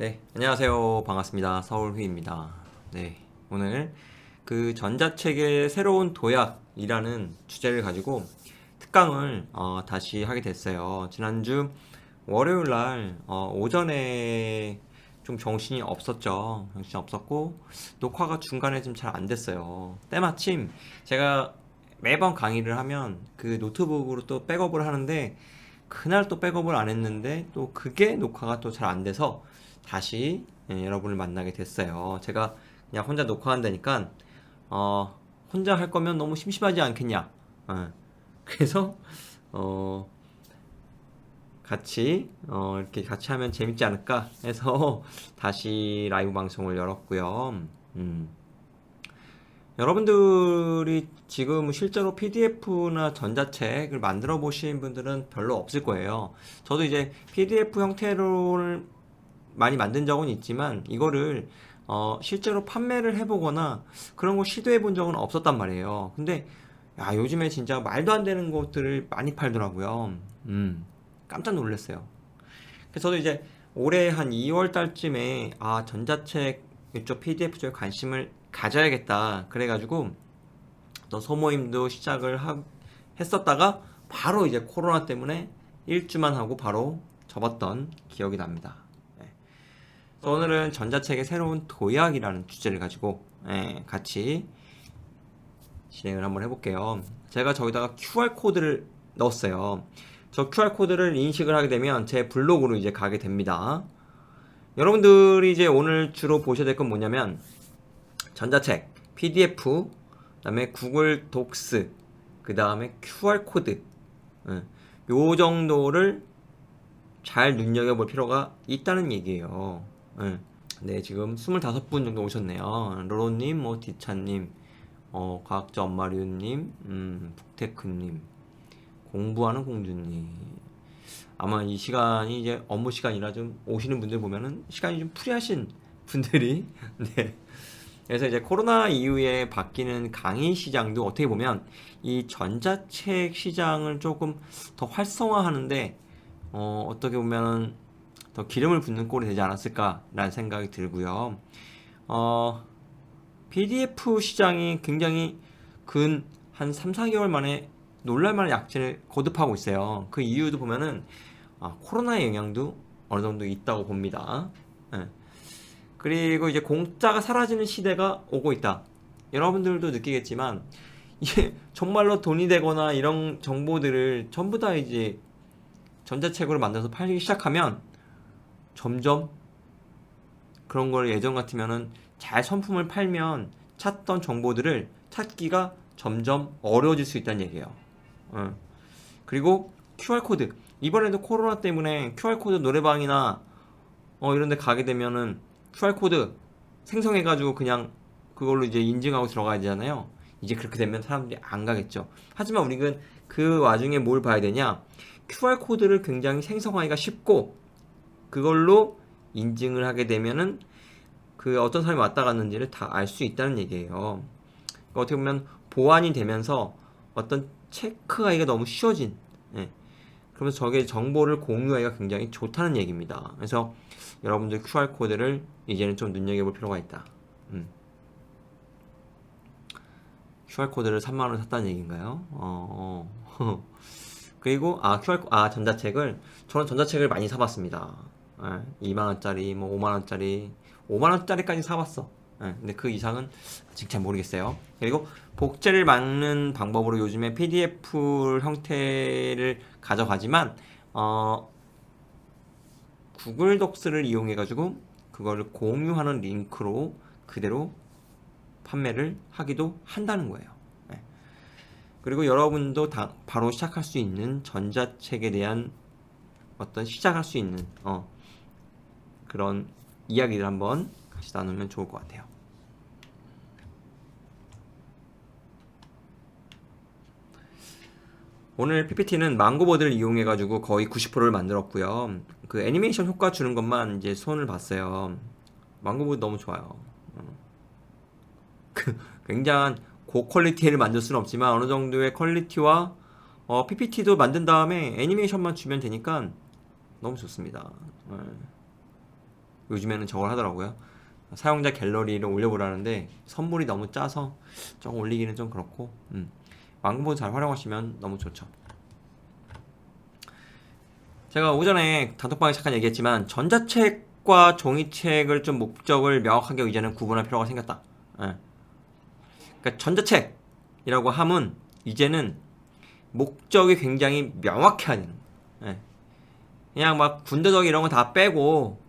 네, 안녕하세요. 반갑습니다. 서울휘입니다. 네, 오늘 그 전자책의 새로운 도약이라는 주제를 가지고 특강을 다시 하게 됐어요. 지난주 월요일 날 오전에 좀 정신이 없었죠. 정신이 없었고 녹화가 중간에 좀 잘 안 됐어요. 때마침 제가 매번 강의를 하면 그 노트북으로 또 백업을 하는데 그날 또 백업을 안 했는데 또 그게 녹화가 또 잘 안 돼서 다시 여러분을 만나게 됐어요. 제가 그냥 혼자 녹화한다니까 어, 혼자 할 거면 너무 심심하지 않겠냐. 그래서 어, 같이 이렇게 같이 하면 재밌지 않을까 해서 다시 라이브 방송을 열었고요. 여러분들이 지금 실제로 PDF나 전자책을 만들어 보신 분들은 별로 없을 거예요. 저도 이제 PDF 형태로 많이 만든 적은 있지만 이거를 실제로 판매를 해보거나 그런 거 시도해 본 적은 없었단 말이에요. 근데 야, 요즘에 진짜 말도 안 되는 것들을 많이 팔더라고요. 깜짝 놀랐어요. 그래서 저도 이제 올해 한 2월 달쯤에 전자책 이쪽 PDF 쪽에 관심을 가져야겠다 그래가지고 또 소모임도 했었다가 바로 이제 코로나 때문에 일주만 하고 바로 접었던 기억이 납니다. 그래서 오늘은 전자책의 새로운 도약이라는 주제를 가지고 같이 진행을 한번 해볼게요. 제가 저기다가 QR코드를 넣었어요. 저 QR코드를 인식을 하게 되면 제 블로그로 이제 가게 됩니다. 여러분들이 이제 오늘 주로 보셔야 될 건 뭐냐면 전자책, PDF, 그 다음에 구글 독스, 그 다음에 QR코드 요 정도를 잘 눈여겨볼 필요가 있다는 얘기예요. 네, 지금 25분 정도 오셨네요. 로로님, 디차님, 과학자 엄마류님, 북테크님, 공부하는 공주님. 아마 이 시간이 이제 업무 시간이라 좀 오시는 분들 보면은 시간이 좀 프리하신 분들이, 네. 그래서 이제 코로나 이후에 바뀌는 강의 시장도 어떻게 보면 이 전자책 시장을 조금 더 활성화하는데, 어떻게 보면 더 기름을 붓는 꼴이 되지 않았을까라는 생각이 들고요. PDF 시장이 굉장히 근 한 3, 4개월 만에 놀랄만한 약진을 거듭하고 있어요. 그 이유도 보면은 코로나의 영향도 어느 정도 있다고 봅니다. 예. 그리고 이제 공짜가 사라지는 시대가 오고 있다. 여러분들도 느끼겠지만 이게 정말로 돈이 되거나 이런 정보들을 전부 다 이제 전자책으로 만들어서 팔기 시작하면 점점 그런 걸 예전 같으면은 잘 선품을 팔면 찾던 정보들을 찾기가 점점 어려워질 수 있다는 얘기예요. 그리고 QR코드. 이번에도 코로나 때문에 QR코드 노래방이나 이런 데 가게 되면은 QR코드 생성해가지고 그냥 그걸로 이제 인증하고 들어가야 되잖아요. 이제 그렇게 되면 사람들이 안 가겠죠. 하지만 우리는 그 와중에 뭘 봐야 되냐? QR코드를 굉장히 생성하기가 쉽고 그걸로 인증을 하게 되면은 그 어떤 사람이 왔다 갔는지를 다 알 수 있다는 얘기예요. 그러니까 어떻게 보면 보완이 되면서 어떤 체크하기가 너무 쉬워진, 그러면서 저게 정보를 공유하기가 굉장히 좋다는 얘기입니다. 그래서 여러분들 QR코드를 이제는 좀 눈여겨볼 필요가 있다. QR코드를 3만원 샀다는 얘기인가요? 그리고 전자책을 저는 전자책을 많이 사봤습니다. 2만원짜리, 5만원짜리, 5만원짜리까지 사봤어. 근데 그 이상은 아직 잘 모르겠어요. 그리고 복제를 막는 방법으로 요즘에 PDF 형태를 가져가지만 구글 독스를 이용해 가지고 그거를 공유하는 링크로 그대로 판매를 하기도 한다는 거예요. 그리고 여러분도 바로 시작할 수 있는 전자책에 대한 어떤 시작할 수 있는 그런 이야기를 한번 같이 나누면 좋을 것 같아요. 오늘 PPT는 망고보드를 이용해 가지고 거의 90%를 만들었고요. 그 애니메이션 효과 주는 것만 이제 손을 봤어요. 망고보드 너무 좋아요. 굉장한 고퀄리티를 만들 수는 없지만 어느 정도의 퀄리티와 PPT도 만든 다음에 애니메이션만 주면 되니까 너무 좋습니다. 요즘에는 저걸 하더라고요. 사용자 갤러리를 올려보라는데 선물이 너무 짜서 조금 올리기는 좀 그렇고, 왕복 잘 활용하시면 너무 좋죠. 제가 오전에 단톡방에 잠깐 얘기했지만 전자책과 종이책을 좀 목적을 명확하게 이제는 구분할 필요가 생겼다. 예. 그러니까 전자책이라고 함은 이제는 목적이 굉장히 명확해야 되는 거예요. 예. 그냥 막 군더더기 이런 거 다 빼고,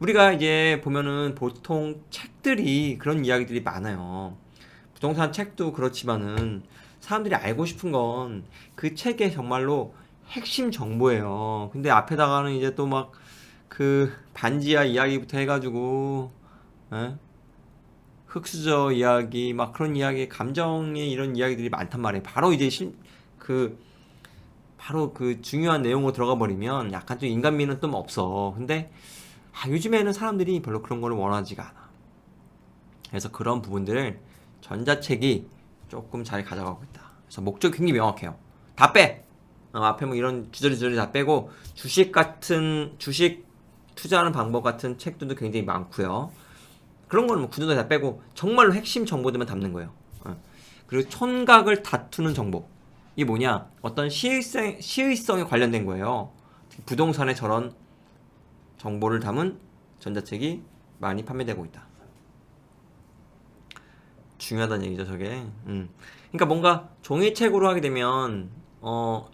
우리가 이제 보면은 보통 책들이 그런 이야기들이 많아요. 부동산 책도 그렇지만은 사람들이 알고 싶은 건 그 책의 정말로 핵심 정보예요. 근데 앞에다가는 이제 또 막 그 반지하 이야기부터 해가지고, 예? 흑수저 이야기 막 그런 이야기, 감정의 이런 이야기들이 많단 말이에요. 바로 이제 그 바로 그 중요한 내용으로 들어가 버리면 약간 좀 인간미는 좀 없어. 근데 요즘에는 사람들이 별로 그런 거를 원하지가 않아. 그래서 그런 부분들을 전자책이 조금 잘 가져가고 있다. 그래서 목적이 굉장히 명확해요. 다 빼! 앞에 뭐 이런 주저리주저리 다 빼고, 주식 투자하는 방법 같은 책들도 굉장히 많고요. 그런 거는 뭐 군더더기 다 빼고 정말로 핵심 정보들만 담는 거예요. 그리고 촌각을 다투는 정보. 이게 뭐냐? 어떤 시의성에 관련된 거예요. 부동산에 저런 정보를 담은 전자책이 많이 판매되고 있다. 중요하다는 얘기죠, 저게. 그러니까 뭔가 종이책으로 하게 되면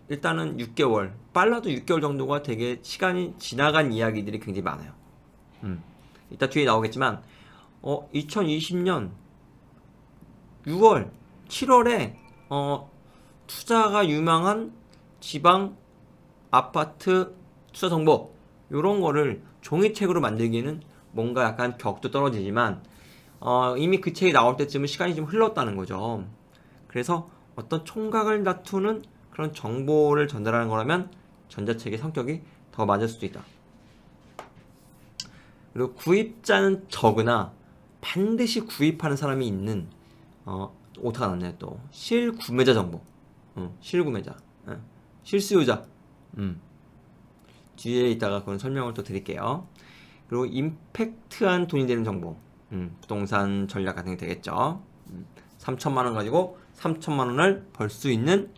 일단은 6개월, 빨라도 6개월 정도가 되게 시간이 지나간 이야기들이 굉장히 많아요. 이따 뒤에 나오겠지만 2020년 6월, 7월에 투자가 유망한 지방 아파트 투자 정보 요런 거를 종이책으로 만들기에는 뭔가 약간 격도 떨어지지만 이미 그 책이 나올 때쯤은 시간이 좀 흘렀다는 거죠. 그래서 어떤 총각을 다투는 그런 정보를 전달하는 거라면 전자책의 성격이 더 맞을 수도 있다. 그리고 구입자는 적으나 반드시 구입하는 사람이 있는 오타가 났네요. 또 실구매자 정보, 실구매자, 실수요자. 뒤에 이따가 그런 설명을 또 드릴게요. 그리고 임팩트한 돈이 되는 정보, 부동산 전략 같은 게 되겠죠. 3천만 원 가지고 3천만 원을 벌 수 있는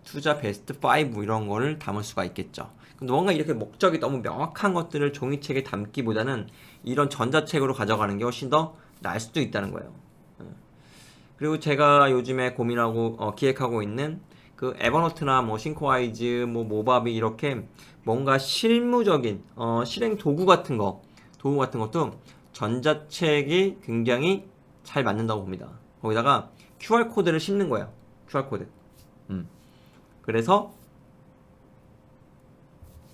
투자 베스트 5 이런 거를 담을 수가 있겠죠. 근데 뭔가 이렇게 목적이 너무 명확한 것들을 종이책에 담기보다는 이런 전자책으로 가져가는 게 훨씬 더 나을 수도 있다는 거예요. 그리고 제가 요즘에 고민하고 기획하고 있는 그 에버노트나 뭐 싱크와이즈, 뭐 모바비 이렇게 뭔가 실무적인 실행 도구 같은 것도 전자책이 굉장히 잘 맞는다고 봅니다. 거기다가 QR 코드를 씹는 거예요. QR 코드. 그래서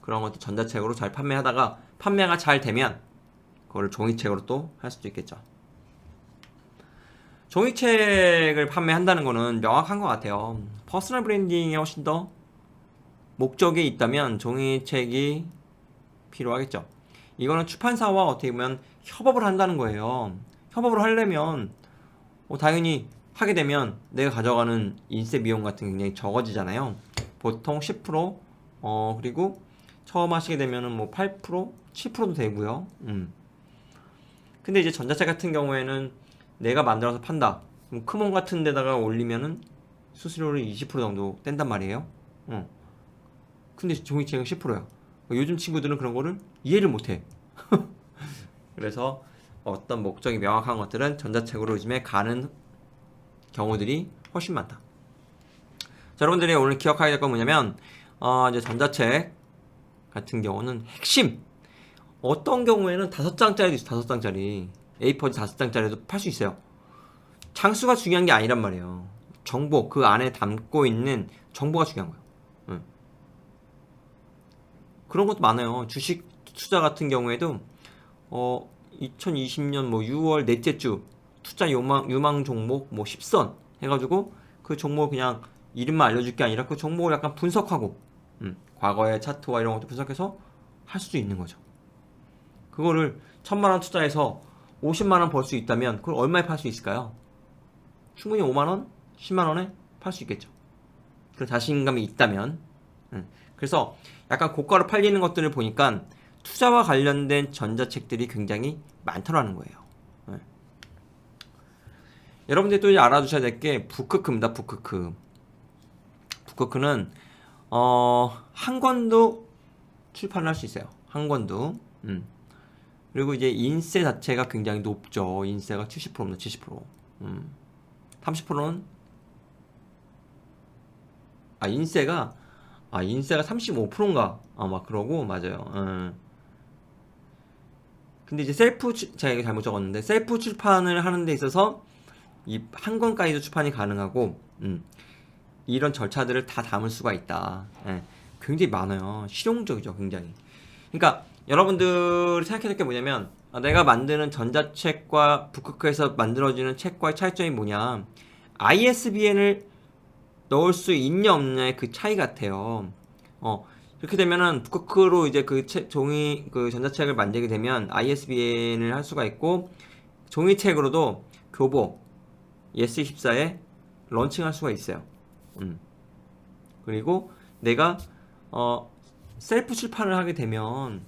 그런 것도 전자책으로 잘 판매하다가 판매가 잘 되면 그거를 종이책으로 또 할 수도 있겠죠. 종이책을 판매한다는 거는 명확한 것 같아요. 퍼스널 브랜딩에 훨씬 더 목적이 있다면 종이책이 필요하겠죠. 이거는 출판사와 어떻게 보면 협업을 한다는 거예요. 협업을 하려면 당연히 하게 되면 내가 가져가는 인쇄 비용 같은 게 굉장히 적어지잖아요. 보통 10%, 그리고 처음 하시게 되면은 뭐 8%, 7%도 되고요. 근데 이제 전자책 같은 경우에는 내가 만들어서 판다. 그럼 크몬 같은 데다가 올리면은 수수료를 20% 정도 뗀단 말이에요. 근데 종이책은 10%야. 요즘 친구들은 그런 거를 이해를 못해. 그래서 어떤 목적이 명확한 것들은 전자책으로 요즘에 가는 경우들이 훨씬 많다. 자, 여러분들이 오늘 기억하게 될 건 뭐냐면 이제 전자책 같은 경우는 핵심, 어떤 경우에는 5장짜리도 있어. 5장짜리 A4 5장짜리도 팔 수 있어요. 장수가 중요한 게 아니란 말이에요. 정보, 그 안에 담고 있는 정보가 중요한 거예요. 그런 것도 많아요. 주식 투자 같은 경우에도 2020년 뭐 6월 넷째 주 투자 유망 종목 뭐 10선 해가지고 그 종목 그냥 이름만 알려줄 게 아니라 그 종목을 약간 분석하고 과거의 차트와 이런 것도 분석해서 할 수도 있는 거죠. 그거를 1,000만원 투자해서 50만원 벌 수 있다면 그걸 얼마에 팔 수 있을까요? 충분히 5만원, 10만원에 팔 수 있겠죠. 그런 자신감이 있다면. 그래서 약간 고가로 팔리는 것들을 보니까 투자와 관련된 전자책들이 굉장히 많더라는 거예요. 네. 여러분들이 또 이제 알아두셔야 될 게 북크크입니다. 북크크는 한 권도 출판을 할 수 있어요. 한 권도. 그리고 이제 인세 자체가 굉장히 높죠. 인세가 70%입니다. 70%. 30%는 인세가 35%인가 아마 그러고 맞아요. 근데 이제 제가 이거 잘못 적었는데 셀프 출판을 하는 데 있어서 이 한 권까지도 출판이 가능하고 이런 절차들을 다 담을 수가 있다. 예, 굉장히 많아요. 실용적이죠, 굉장히. 그러니까 여러분들이 생각해야 될 게 뭐냐면 내가 만드는 전자책과 북크크에서 만들어지는 책과의 차이점이 뭐냐, ISBN을 넣을 수 있냐 없냐의 그 차이 같아요. 그렇게 되면은 북크크로 이제 그 종이 그 전자책을 만들게 되면 ISBN을 할 수가 있고 종이책으로도 교보 예스24에 런칭할 수가 있어요. 그리고 내가 셀프 출판을 하게 되면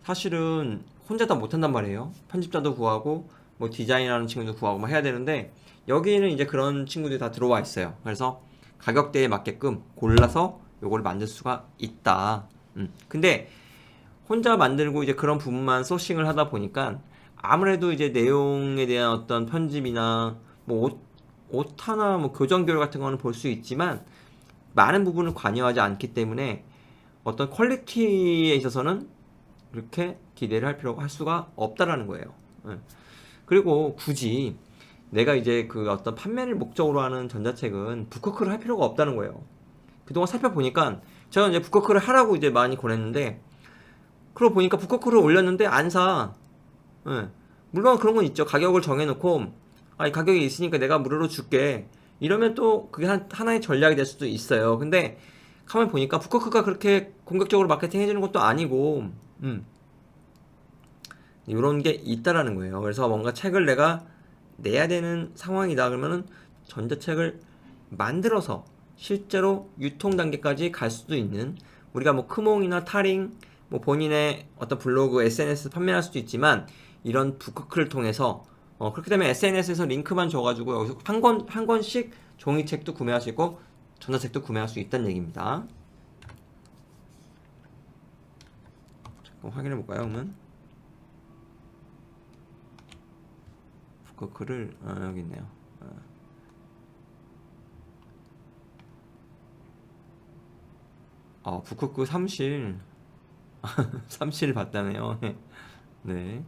사실은 혼자 다 못한단 말이에요. 편집자도 구하고 뭐 디자인하는 친구도 구하고 막 해야 되는데 여기는 이제 그런 친구들이 다 들어와 있어요. 그래서 가격대에 맞게끔 골라서 요거를 만들 수가 있다. 근데 혼자 만들고 이제 그런 부분만 소싱을 하다 보니까 아무래도 이제 내용에 대한 어떤 편집이나 뭐 옷 하나 뭐 교정 교열 같은 거는 볼 수 있지만 많은 부분을 관여하지 않기 때문에 어떤 퀄리티에 있어서는 그렇게 기대를 할 수가 없다라는 거예요. 그리고 굳이 내가 이제 그 어떤 판매를 목적으로 하는 전자책은 북크크를 할 필요가 없다는 거예요. 그동안 살펴보니까 제가 이제 북크크를 하라고 이제 많이 권했는데 그러고 보니까 북크크를 올렸는데 안 사. 물론 그런 건 있죠. 가격을 정해놓고 이 가격이 있으니까 내가 무료로 줄게 이러면 또 그게 하나의 전략이 될 수도 있어요. 근데 가만히 보니까 북크크가 그렇게 공격적으로 마케팅 해주는 것도 아니고 이런 게 있다라는 거예요. 그래서 뭔가 책을 내가 내야 되는 상황이다 그러면은 전자책을 만들어서 실제로 유통 단계까지 갈 수도 있는, 우리가 뭐 크몽이나 타링 뭐 본인의 어떤 블로그 SNS 판매할 수도 있지만 이런 북크크를 통해서 그렇게 되면 SNS에서 링크만 줘가지고 여기서 한 권씩 종이책도 구매할 수 있고 전자책도 구매할 수 있다는 얘기입니다. 잠깐 확인해 볼까요, 그러면? 북크크를 여기 있네요. 북크크 3실 3실 봤다네요. 네.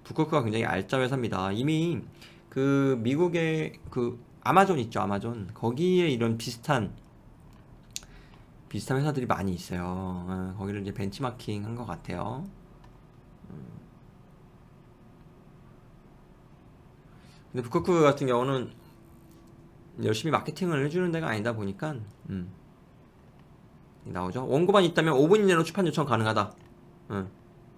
북크크가 굉장히 알짜 회사입니다. 이미 그 미국의 그 아마존 있죠, 아마존. 거기에 이런 비슷한 회사들이 많이 있어요. 거기를 이제 벤치마킹 한 것 같아요. 근데 북크크 같은 경우는 열심히 마케팅을 해주는 데가 아니다 보니까 나오죠. 원고만 있다면 5분 이내로 출판 요청 가능하다.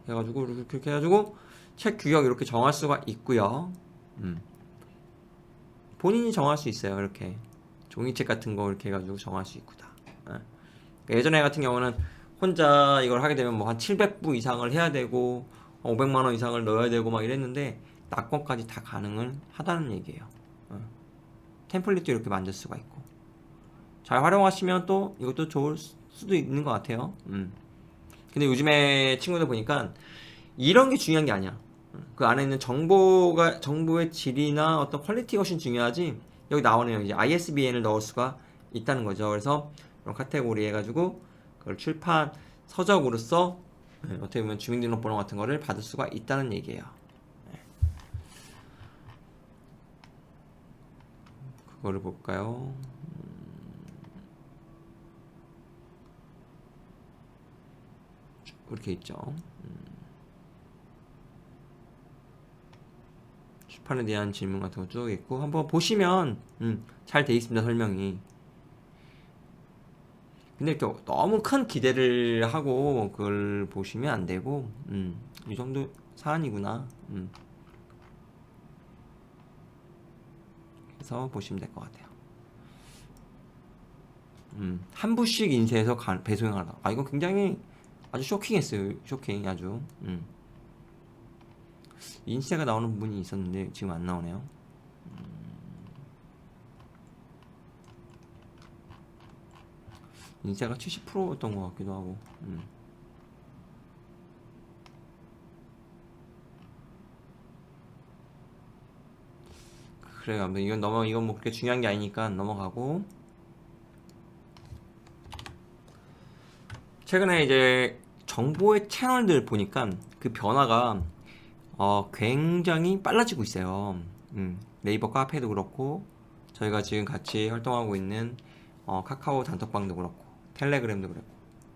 해가지고 그렇게 해가지고 책 규격 이렇게 정할 수가 있고요. 본인이 정할 수 있어요. 이렇게 종이책 같은 거 이렇게 해가지고 정할 수 있구나. 예전에 같은 경우는 혼자 이걸 하게 되면 뭐 한 700부 이상을 해야 되고 500만 원 이상을 넣어야 되고 막 이랬는데 낙권까지 다 가능을 하다는 얘기예요. 템플릿도 이렇게 만들 수가 있고 잘 활용하시면 또 이것도 좋을 수도 있는 것 같아요. 근데 요즘에 친구들 보니까 이런 게 중요한 게 아니야. 그 안에 있는 정보의 질이나 어떤 퀄리티가 훨씬 중요하지. 여기 나오네요. 이제 ISBN을 넣을 수가 있다는 거죠. 그래서 이런 카테고리 해가지고 그걸 출판 서적으로서 어떻게 보면 주민등록번호 같은 거를 받을 수가 있다는 얘기예요. 그거를 볼까요? 이렇게 있죠. 출판에 대한 질문 같은 거 쭉 있고 한번 보시면 잘 돼 있습니다, 설명이. 근데 이렇게 너무 큰 기대를 하고 그걸 보시면 안 되고 이 정도 사안이구나 해서 보시면 될 것 같아요. 한 부씩 인쇄해서 배송하다. 이거 굉장히 아주 쇼킹했어요. 쇼킹 아주. 인세가 나오는 부분이 있었는데 지금 안 나오네요. 인세가 70%였던 것 같기도 하고. 그래요. 이건 뭐 그렇게 중요한 게 아니니까 넘어가고. 최근에 이제 정보의 채널들 보니까 그 변화가 굉장히 빨라지고 있어요. 네이버 카페도 그렇고, 저희가 지금 같이 활동하고 있는 카카오 단톡방도 그렇고, 텔레그램도 그렇고.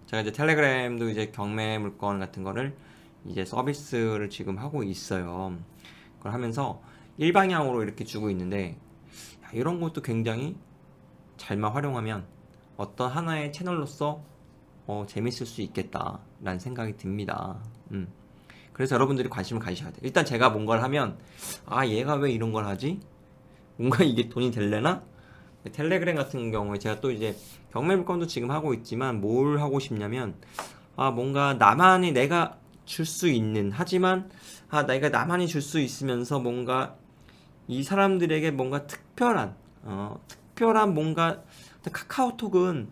제가 이제 텔레그램도 이제 경매 물건 같은 거를 이제 서비스를 지금 하고 있어요. 그걸 하면서 일방향으로 이렇게 주고 있는데, 이런 것도 굉장히 잘만 활용하면 어떤 하나의 채널로서 재밌을 수 있겠다라는 생각이 듭니다. 그래서 여러분들이 관심을 가지셔야 돼요. 일단 제가 뭔가를 하면 얘가 왜 이런 걸 하지? 뭔가 이게 돈이 될래나? 텔레그램 같은 경우에 제가 또 이제 경매 물건도 지금 하고 있지만 뭘 하고 싶냐면 뭔가 나만이 내가 줄 수 있는, 하지만 내가 나만이 줄 수 있으면서 뭔가 이 사람들에게 뭔가 특별한 뭔가, 카카오톡은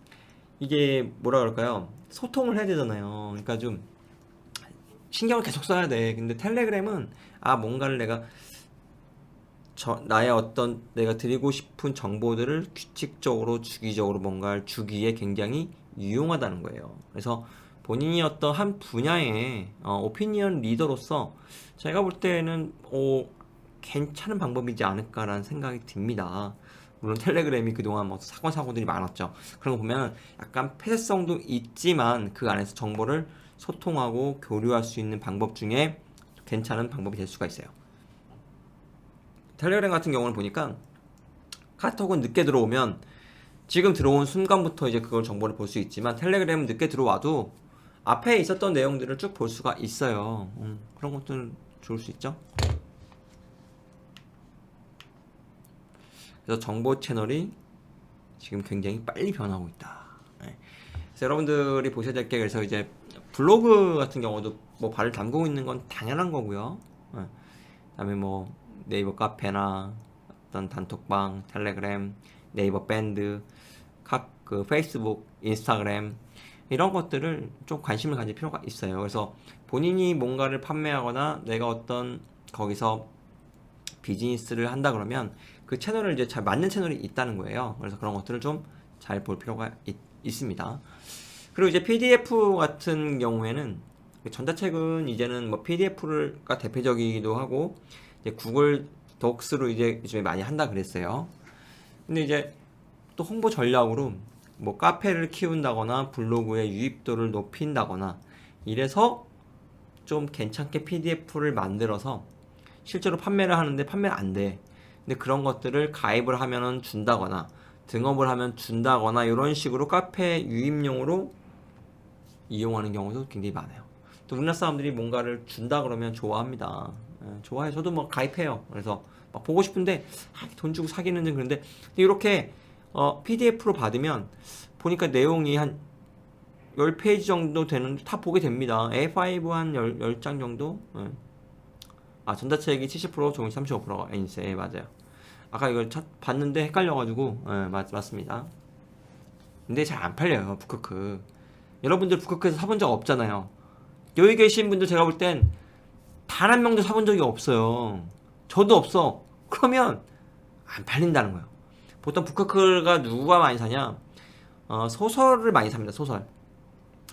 이게 뭐라 그럴까요? 소통을 해야 되잖아요. 그러니까 좀 신경을 계속 써야 돼. 근데 텔레그램은 뭔가를 나의 어떤 내가 드리고 싶은 정보들을 규칙적으로 주기적으로 뭔가를 주기에 굉장히 유용하다는 거예요. 그래서 본인이 어떤 한 분야의 오피니언 리더로서 제가 볼 때는 괜찮은 방법이지 않을까라는 생각이 듭니다. 물론 텔레그램이 그동안 뭐 사건 사고들이 많았죠. 그런 거 보면 약간 폐쇄성도 있지만 그 안에서 정보를 소통하고 교류할 수 있는 방법 중에 괜찮은 방법이 될 수가 있어요. 텔레그램 같은 경우는 보니까 카톡은 늦게 들어오면 지금 들어온 순간부터 이제 그걸 정보를 볼 수 있지만, 텔레그램은 늦게 들어와도 앞에 있었던 내용들을 쭉 볼 수가 있어요. 그런 것들 좋을 수 있죠. 그래서 정보 채널이 지금 굉장히 빨리 변하고 있다. 네. 그래서 여러분들이 보셔야 될 게, 그래서 이제 블로그 같은 경우도 뭐 발을 담그고 있는 건 당연한 거고요. 네. 그다음에 뭐 네이버 카페나 어떤 단톡방, 텔레그램, 네이버 밴드, 그 페이스북, 인스타그램, 이런 것들을 좀 관심을 가질 필요가 있어요. 그래서 본인이 뭔가를 판매하거나 내가 어떤 거기서 비즈니스를 한다 그러면 그 채널을 이제 잘 맞는 채널이 있다는 거예요. 그래서 그런 것들을 좀 잘 볼 필요가 있습니다. 그리고 이제 PDF 같은 경우에는, 전자책은 이제는 뭐 PDF가 대표적이기도 하고, 이제 구글 독스로 이제 요즘에 많이 한다 그랬어요. 근데 이제 또 홍보 전략으로 뭐 카페를 키운다거나 블로그의 유입도를 높인다거나 이래서 좀 괜찮게 PDF를 만들어서 실제로 판매를 하는데 판매가 안 돼. 근데 그런 것들을 가입을 하면은 준다거나 등업을 하면 준다거나 이런 식으로 카페 유입용으로 이용하는 경우도 굉장히 많아요. 또 우리나라 사람들이 뭔가를 준다 그러면 좋아합니다. 좋아해. 저도 뭐 가입해요. 그래서 막 보고 싶은데 돈 주고 사기는 좀 그런데, 이렇게 PDF로 받으면 보니까 내용이 한 10페이지 정도 되는데 다 보게 됩니다. A5 한 10장 정도? 전자책이 70%, 종이 35%가 인세. 맞아요. 아까 이걸 봤는데 헷갈려가지고, 맞습니다. 근데 잘 안 팔려요, 북크크. 여러분들 북크크에서 사본 적 없잖아요. 여기 계신 분들 제가 볼 땐 단 한 명도 사본 적이 없어요. 저도 없어. 그러면 안 팔린다는 거예요. 보통 북크크가 누가 많이 사냐? 소설을 많이 삽니다, 소설.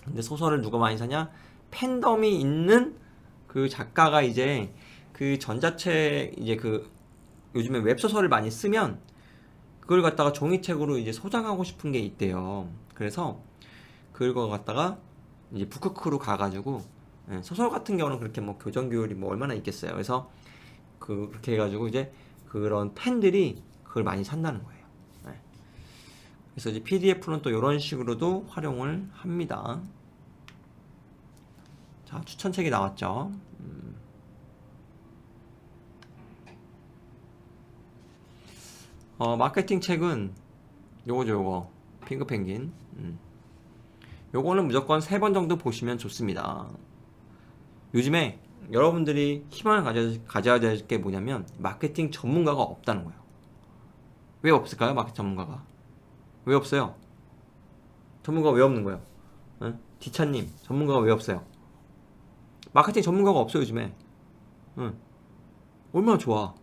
근데 소설을 누가 많이 사냐? 팬덤이 있는 그 작가가 이제 그 전자책, 이제 그 요즘에 웹소설을 많이 쓰면 그걸 갖다가 종이책으로 이제 소장하고 싶은 게 있대요. 그래서 그걸 갖다가 이제 북크크로 가가지고, 소설 같은 경우는 그렇게 뭐 교정 교율이 뭐 얼마나 있겠어요. 그래서 그렇게 해가지고 이제 그런 팬들이 그걸 많이 산다는 거예요. 그래서 이제 PDF는 또 이런 식으로도 활용을 합니다. 자, 추천책이 나왔죠. 마케팅 책은 요거죠, 요거. 핑크펭귄. 요거는 무조건 3번 정도 보시면 좋습니다. 요즘에 여러분들이 희망을 가져야 될 게 뭐냐면 마케팅 전문가가 없다는 거예요. 왜 없을까요? 마케팅 전문가가 왜 없어요? 전문가가 왜 없는 거예요? 응? 디차님 전문가가 왜 없어요? 마케팅 전문가가 없어요 요즘에. 응. 얼마나 좋아.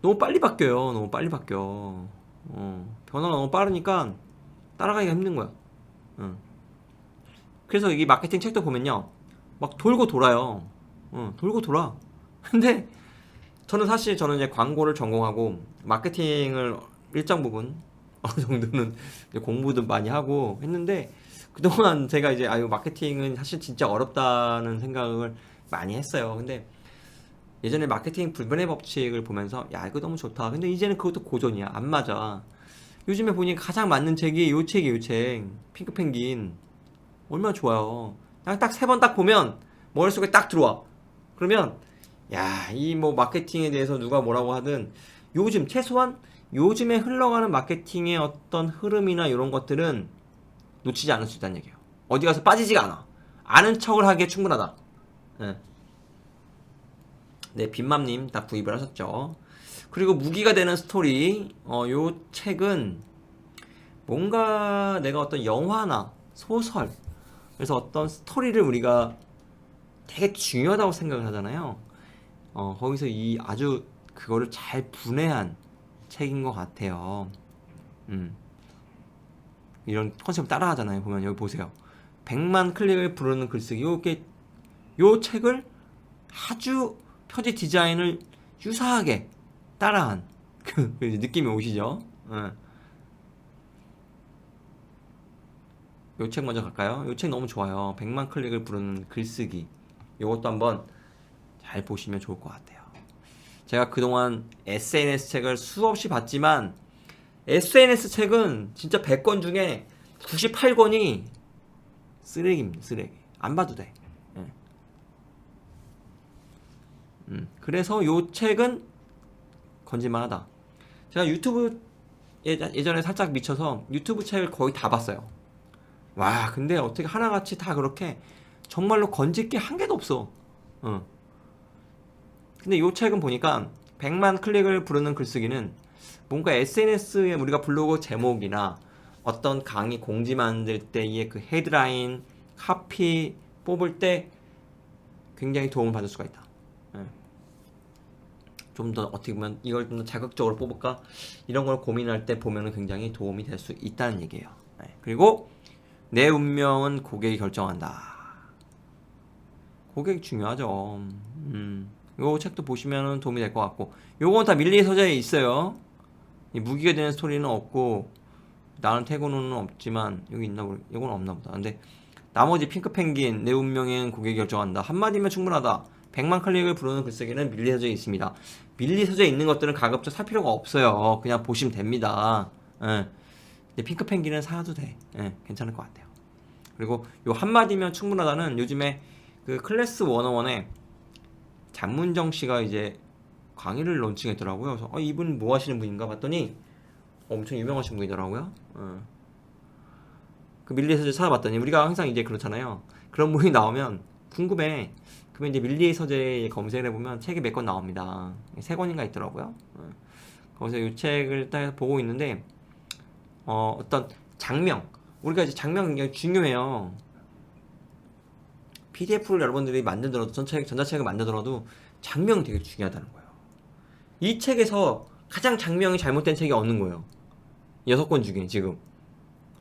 너무 빨리 바뀌어요. 너무 빨리 바뀌어. 변화가 너무 빠르니까 따라가기가 힘든 거야. 응. 그래서 이 마케팅 책도 보면요, 막 돌고 돌아요. 돌고 돌아. 근데 저는 이제 광고를 전공하고 마케팅을 일정 부분 어느 정도는 이제 공부도 많이 하고 했는데, 그동안 제가 이제 아유 마케팅은 사실 진짜 어렵다는 생각을 많이 했어요. 근데 예전에 마케팅 불변의 법칙을 보면서 야 이거 너무 좋다. 근데 이제는 그것도 고전이야. 안 맞아. 요즘에 보니 가장 맞는 책이 요 책이에요. 요 책. 핑크펭귄. 얼마나 좋아요. 딱 3번 딱 보면 머릿속에 딱 들어와. 그러면 야, 이 뭐 마케팅에 대해서 누가 뭐라고 하든 요즘 최소한 요즘에 흘러가는 마케팅의 어떤 흐름이나 이런 것들은 놓치지 않을 수 있다는 얘기예요. 어디 가서 빠지지가 않아. 아는 척을 하기에 충분하다. 네, 네 빈맘님 다 구입을 하셨죠. 그리고 무기가 되는 스토리. 요 책은 뭔가 내가 어떤 영화나 소설, 그래서 어떤 스토리를 우리가 되게 중요하다고 생각을 하잖아요. 거기서 이 아주 그거를 잘 분해한 책인 것 같아요. 음, 이런 컨셉을 따라하잖아요. 보면 여기 보세요. 100만 클릭을 부르는 글쓰기. 요 책을 아주 표지 디자인을 유사하게 따라한 그 느낌이 오시죠? 요 책 먼저 갈까요? 요 책 너무 좋아요. 100만 클릭을 부르는 글쓰기. 요것도 한번 잘 보시면 좋을 것 같아요. 제가 그동안 SNS 책을 수없이 봤지만 SNS 책은 진짜 100권 중에 98권이 쓰레기입니다. 쓰레기. 안 봐도 돼. 예. 그래서 요 책은 건질만하다. 제가 유튜브 예전에 살짝 미쳐서 유튜브 책을 거의 다 봤어요. 와, 근데 어떻게 하나같이 다 그렇게 정말로 건질 게 한 개도 없어. 근데 요 책은 보니까 100만 클릭을 부르는 글쓰기는 뭔가 SNS에 우리가 블로그 제목이나 어떤 강의 공지 만들 때의 그 헤드라인, 카피 뽑을 때 굉장히 도움을 받을 수가 있다. 좀 더 어떻게 보면 이걸 좀 더 자극적으로 뽑을까? 이런 걸 고민할 때 보면은 굉장히 도움이 될 수 있다는 얘기예요. 그리고 내 운명은 고객이 결정한다. 고객이 중요하죠. 요 책도 보시면 도움이 될 것 같고, 요건 다 밀리의 서재에 있어요. 이 무기가 되는 스토리는 없고 나는 태고노는 없지만 여기 있나 보다. 이건 없나 보다. 근데 나머지 핑크펭귄, 내 운명엔 고객이 결정한다. 한마디면 충분하다. 100만 클릭을 부르는 글쓰기는 밀리 서재에 있습니다. 밀리 서재에 있는 것들은 가급적 살 필요가 없어요. 그냥 보시면 됩니다. 예. 근데 핑크펭귄은 사도 돼. 예, 괜찮을 것 같아요. 그리고 요 한마디면 충분하다는 요즘에 그 클래스 101에 장문정 씨가 이제 강의를 론칭했더라고요. 그래서 이분 뭐 하시는 분인가 봤더니 엄청 유명하신 분이더라고요. 그 밀리의 서재 찾아봤더니 우리가 항상 이제 그렇잖아요. 그런 분이 나오면 궁금해. 그러면 이제 밀리의 서재 검색을 해보면 책이 몇 권 나옵니다. 3권인가 있더라고요. 거기서 이 책을 딱 보고 있는데 어떤 장명, 우리가 이제 장명 굉장히 중요해요. PDF를 여러분들이 만들더라도 전자책을 만들더라도 장명이 되게 중요하다는 거예요. 이 책에서 가장 장명이 잘못된 책이 없는 거예요. 6권 중에 지금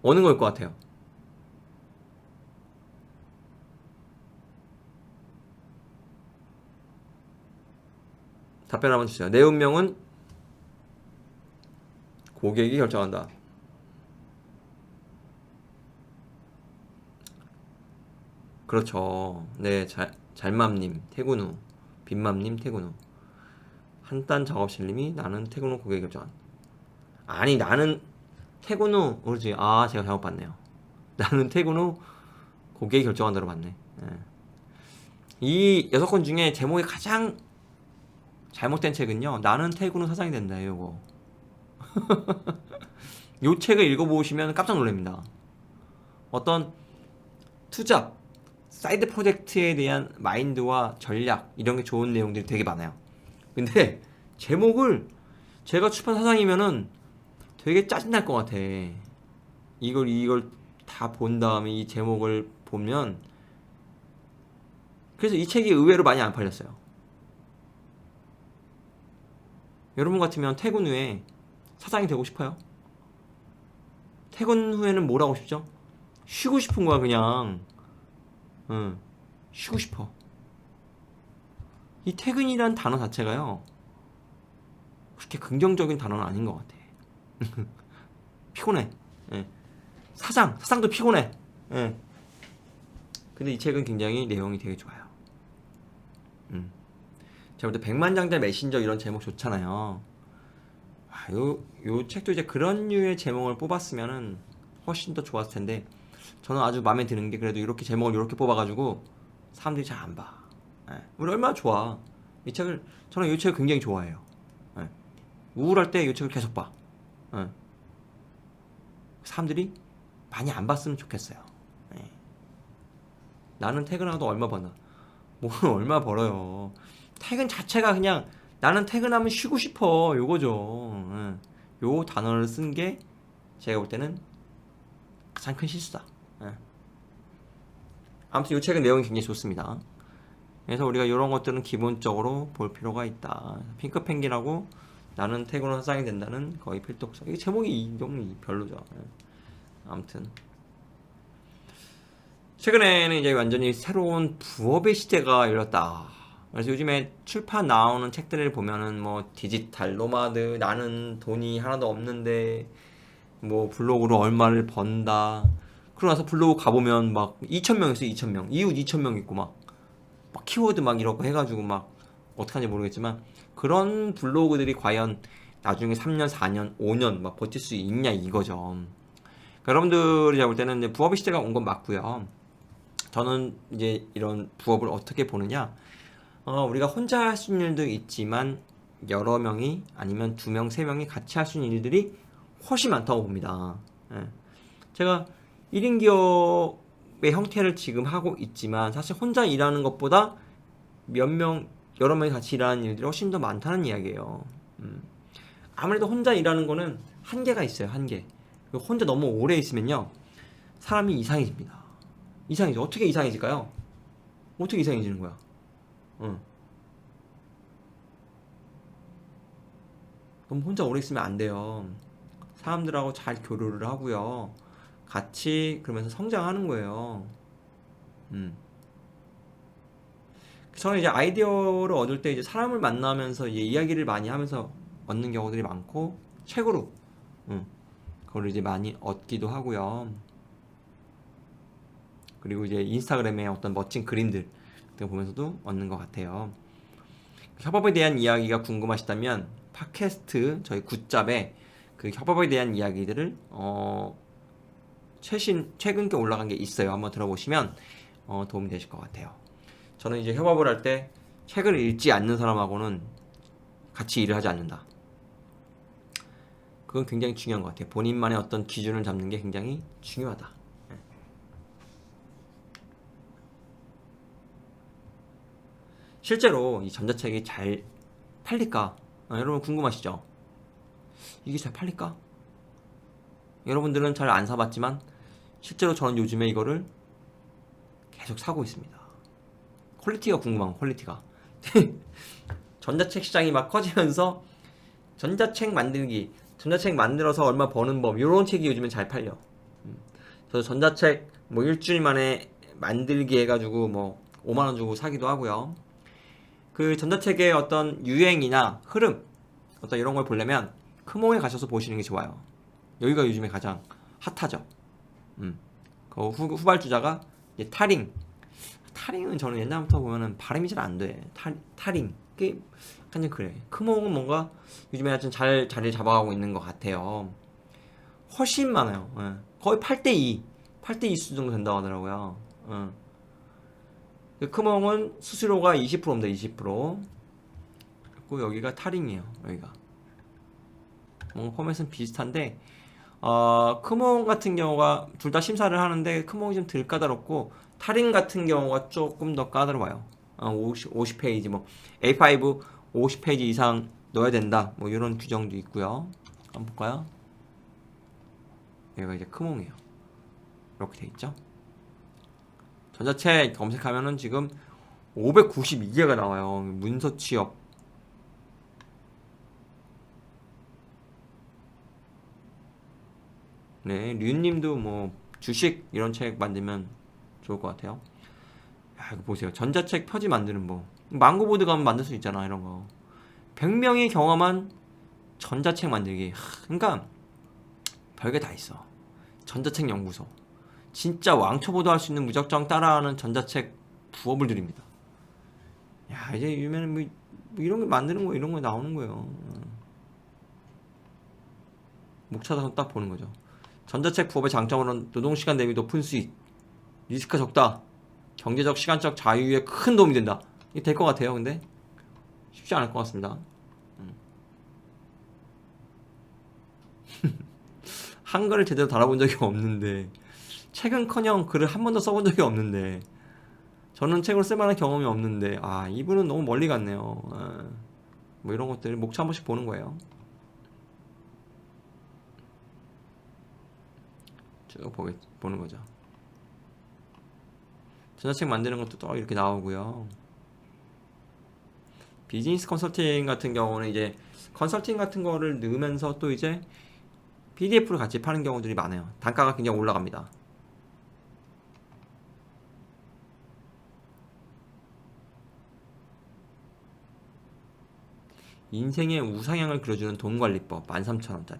어느 걸 것 같아요? 답변 한번 주세요. 내 운명은 고객이 결정한다. 그렇죠. 네, 잘맘님, 태군우, 빈맘님, 태군우. 한딴 작업실님이 나는 태군우 고객이 결정한다. 아니, 나는 태군우, 그렇지. 아, 제가 잘못 봤네요. 나는 태군우 고객이 결정한다로 봤네. 예. 이 6권 중에 제목이 가장 잘못된 책은요, 나는 태군우 사장이 된다. 요거. 요 책을 읽어보시면 깜짝 놀랍니다. 어떤 투자, 사이드 프로젝트에 대한 마인드와 전략 이런 게 좋은 내용들이 되게 많아요. 근데 제목을 제가 출판 사장이면은 되게 짜증날 것 같아. 이걸 다 본 다음에 이 제목을 보면. 그래서 이 책이 의외로 많이 안 팔렸어요. 여러분 같으면 퇴근 후에 사장이 되고 싶어요? 퇴근 후에는 뭘 하고 싶죠? 쉬고 싶은 거야 그냥. 응, 쉬고 싶어. 이 퇴근이란 단어 자체가요 그렇게 긍정적인 단어는 아닌 것 같아. 피곤해. 예. 사상도 피곤해. 예. 근데 이 책은 굉장히 내용이 되게 좋아요. 제가 볼 때 백만장자 메신저 이런 제목 좋잖아요. 요 책도 이제 그런 류의 제목을 뽑았으면은 훨씬 더 좋았을 텐데, 저는 아주 마음에 드는 게 그래도 이렇게 제목을 이렇게 뽑아가지고 사람들이 잘 안 봐. 예. 우리 얼마나 좋아. 저는 이 책을 굉장히 좋아해요. 예. 우울할 때 이 책을 계속 봐. 예. 사람들이 많이 안 봤으면 좋겠어요. 예. 나는 퇴근하고도 얼마 버나. 뭐 얼마 벌어요. 퇴근 자체가 그냥 나는 퇴근하면 쉬고 싶어 요거죠. 예. 요 단어를 쓴 게 제가 볼 때는 가장 큰 실수다. 예. 아무튼 이 책은 내용이 굉장히 좋습니다. 그래서 우리가 이런 것들은 기본적으로 볼 필요가 있다. 핑크펭귄하고 나는 퇴근 후 사장이 된다는 거의 필독서. 이게 제목이 너무 별로죠. 예. 아무튼 최근에는 이제 완전히 새로운 부업의 시대가 열렸다. 그래서 요즘에 출판 나오는 책들을 보면은 뭐 디지털 노마드, 나는 돈이 하나도 없는데 뭐 블로그로 얼마를 번다. 그러고 나서 블로그 가보면 막 2,000명 있어. 2,000명 이웃 2,000명 있고 막 키워드 막 이런 거 해가지고 막 어떡하는지 모르겠지만, 그런 블로그들이 과연 나중에 3년 4년 5년 막 버틸 수 있냐 이거죠. 그러니까 여러분들이 잡을 때는 이제 부업의 시대가 온 건 맞고요. 저는 이제 이런 부업을 어떻게 보느냐, 우리가 혼자 할 수 있는 일도 있지만 여러 명이 아니면 2명, 3명이 같이 할 수 있는 일들이 훨씬 많다고 봅니다. 예. 제가 1인 기업의 형태를 지금 하고 있지만 사실 혼자 일하는 것보다 여러 명이 같이 일하는 일들이 훨씬 더 많다는 이야기예요. 아무래도 혼자 일하는 거는 한계가 있어요. 한계. 혼자 너무 오래 있으면요 사람이 이상해집니다. 이상해져. 어떻게 이상해질까요? 어떻게 이상해지는 거야? 너무 혼자 오래 있으면 안 돼요. 사람들하고 잘 교류를 하고요. 같이 그러면서 성장하는 거예요. 저는 이제 아이디어를 얻을 때 이제 사람을 만나면서 이제 이야기를 많이 하면서 얻는 경우들이 많고, 책으로 그걸 이제 많이 얻기도 하고요. 그리고 이제 인스타그램에 어떤 멋진 그림들 보면서도 얻는 것 같아요. 협업에 대한 이야기가 궁금하시다면 팟캐스트 저희 굿잡에 그 협업에 대한 이야기들을 최근께 올라간 게 있어요. 한번 들어보시면 도움이 되실 것 같아요. 저는 이제 협업을 할 때 책을 읽지 않는 사람하고는 같이 일을 하지 않는다. 그건 굉장히 중요한 것 같아요. 본인만의 어떤 기준을 잡는 게 굉장히 중요하다. 실제로 이 전자책이 잘 팔릴까? 여러분 궁금하시죠? 이게 잘 팔릴까? 여러분들은 잘 안 사봤지만 실제로 저는 요즘에 이거를 계속 사고 있습니다. 퀄리티가 궁금한 퀄리티가. 전자책 시장이 막 커지면서 전자책 만들어서 얼마 버는 법 이런 책이 요즘엔 잘 팔려. 저도 전자책 뭐 일주일 만에 만들기 해가지고 뭐 5만원 주고 사기도 하고요. 그 전자책의 어떤 유행이나 흐름 어떤 이런 걸 보려면 크몽에 가셔서 보시는 게 좋아요. 여기가 요즘에 가장 핫하죠. 그 후발주자가 이제 타링은 저는 옛날부터 보면은 발음이 잘 안 돼. 타링 그게 약간 좀 그래. 크몽은 뭔가 요즘에 좀 잘 자리를 잡아가고 있는 것 같아요. 훨씬 많아요. 거의 8대2 수준도 된다고 하더라고요. 크몽은 수수료가 20%입니다. 20%. 그리고 여기가 타링이에요. 여기가 뭔가 포맷은 비슷한데 크몽 같은 경우가 둘 다 심사를 하는데 크몽이 좀 덜 까다롭고 타린 같은 경우가 조금 더 까다로워요. 50페이지 뭐 A5 50페이지 이상 넣어야 된다 뭐 이런 규정도 있고요. 한번 볼까요? 얘가 이제 크몽이에요. 이렇게 돼 있죠. 전자책 검색하면은 지금 592개가 나와요. 문서 취업. 네, 류님도 뭐 주식 이런 책 만들면 좋을 것 같아요. 야, 이거 보세요. 전자책 표지 만드는 법. 망고보드 가면 만들 수 있잖아, 이런 거. 100명이 경험한 전자책 만들기. 그러니까 별게 다 있어. 전자책 연구소. 진짜 왕초보도 할 수 있는 무작정 따라하는 전자책 부업을 드립니다. 야, 이제 요즘에는 뭐 이런 거 만드는 거 이런 거 나오는 거예요. 목 찾아서 딱 보는 거죠. 전자책 부업의 장점으로는 노동시간 대비 높은 수익, 리스크가 적다, 경제적 시간적 자유에 큰 도움이 된다. 이게 될 것 같아요. 근데 쉽지 않을 것 같습니다. 한글을 제대로 달아본 적이 없는데, 책은커녕 글을 한 번도 써본 적이 없는데, 저는 책을 쓸만한 경험이 없는데, 이분은 너무 멀리 갔네요. 뭐 이런 것들 목차 한 번씩 보는 거예요. 쭉 보는 거죠. 전자책 만드는 것도 또 이렇게 나오고요. 비즈니스 컨설팅 같은 경우는 이제 컨설팅 같은 거를 넣으면서 또 이제 PDF를 같이 파는 경우들이 많아요. 단가가 굉장히 올라갑니다. 인생의 우상향을 그려주는 돈관리법 13,000원짜리.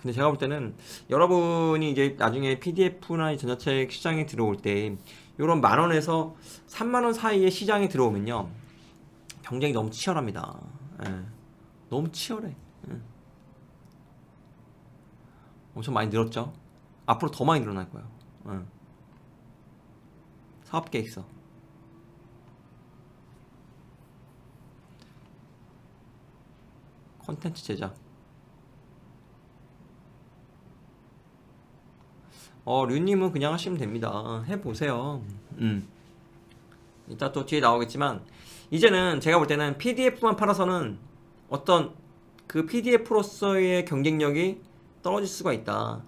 근데 제가 볼 때는 여러분이 이제 나중에 PDF나 전자책 시장에 들어올 때 이런 10,000원에서 30,000원 사이에 시장에 들어오면요, 경쟁이 너무 치열합니다. 너무 치열해. 엄청 많이 늘었죠. 앞으로 더 많이 늘어날 거예요. 사업 계획서. 콘텐츠 제작. 류님은 그냥 하시면 됩니다. 해보세요. 이따 또 뒤에 나오겠지만, 이제는 제가 볼 때는 PDF만 팔아서는 어떤 그 PDF로서의 경쟁력이 떨어질 수가 있다.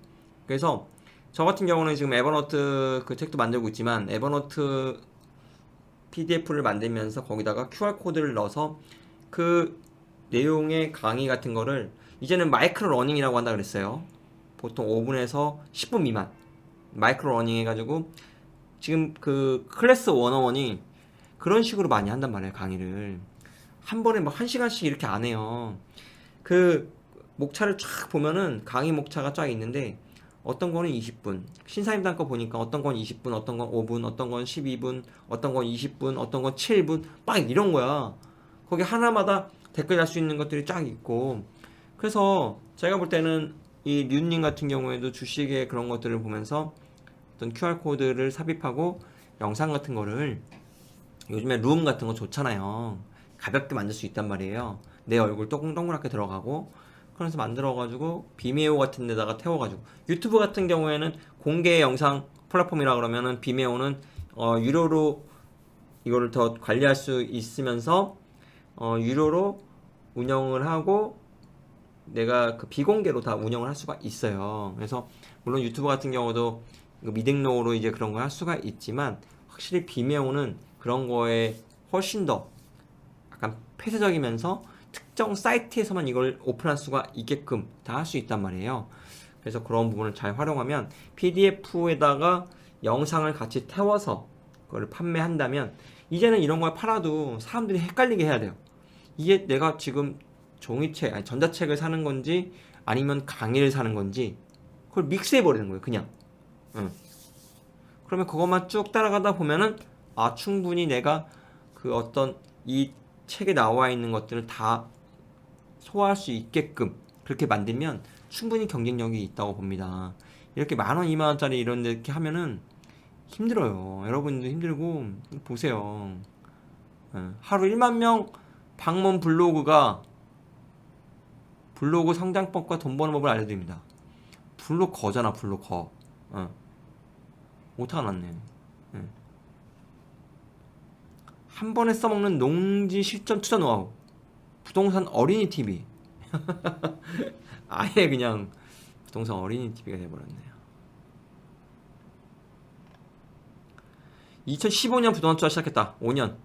그래서 저 같은 경우는 지금 에버노트 그 책도 만들고 있지만, 에버노트 PDF를 만들면서 거기다가 QR코드를 넣어서 그 내용의 강의 같은 거를 이제는 마이크로 러닝이라고 한다 그랬어요. 보통 5분에서 10분 미만 마이크로 러닝 해가지고, 지금 그 클래스 101이 그런 식으로 많이 한단 말이에요. 강의를 한 번에 막 1시간씩 이렇게 안 해요. 그 목차를 쫙 보면은 강의 목차가 쫙 있는데, 어떤 거는 20분, 신사임당 거 보니까 어떤 건 20분, 어떤 건 5분, 어떤 건 12분, 어떤 건 20분, 어떤 건 7분, 막 이런 거야. 거기 하나마다 댓글 달 수 있는 것들이 쫙 있고. 그래서 제가 볼 때는 이 류님 같은 경우에도 주식의 그런 것들을 보면서 어떤 QR코드를 삽입하고 영상 같은 거를, 요즘에 룸 같은 거 좋잖아요. 가볍게 만들 수 있단 말이에요. 내 얼굴 동그랗게 들어가고, 그래서 만들어가지고 비메오 같은 데다가 태워가지고, 유튜브 같은 경우에는 공개 영상 플랫폼이라 그러면은 비메오는 유료로 이거를 더 관리할 수 있으면서 유료로 운영을 하고, 내가 그 비공개로 다 운영을 할 수가 있어요. 그래서 물론 유튜브 같은 경우도 미등록으로 이제 그런 걸 할 수가 있지만, 확실히 비메오는 그런 거에 훨씬 더 약간 폐쇄적이면서 특정 사이트에서만 이걸 오픈할 수가 있게끔 다 할 수 있단 말이에요. 그래서 그런 부분을 잘 활용하면 PDF에다가 영상을 같이 태워서 그걸 판매한다면, 이제는 이런 걸 팔아도 사람들이 헷갈리게 해야 돼요. 이게 내가 지금 종이책, 아니 전자책을 사는 건지 아니면 강의를 사는 건지, 그걸 믹스해 버리는 거예요, 그냥. 그러면 그것만 쭉 따라가다 보면은 충분히 내가 그 어떤 이 책에 나와 있는 것들을 다 소화할 수 있게끔 그렇게 만들면 충분히 경쟁력이 있다고 봅니다. 이렇게 10,000원, 20,000원짜리 이런 데 이렇게 하면은 힘들어요. 여러분도 힘들고. 보세요. 하루 1만 명 방문 블로그 성장법과 돈 버는 법을 알려드립니다. 블로거잖아, 블로거. 오타가 났네. 한 번에 써먹는 농지 실전 투자 노하우. 부동산 어린이 TV. 아예 그냥 부동산 어린이 TV가 돼버렸네요. 2015년 부동산 투자 시작했다. 5년.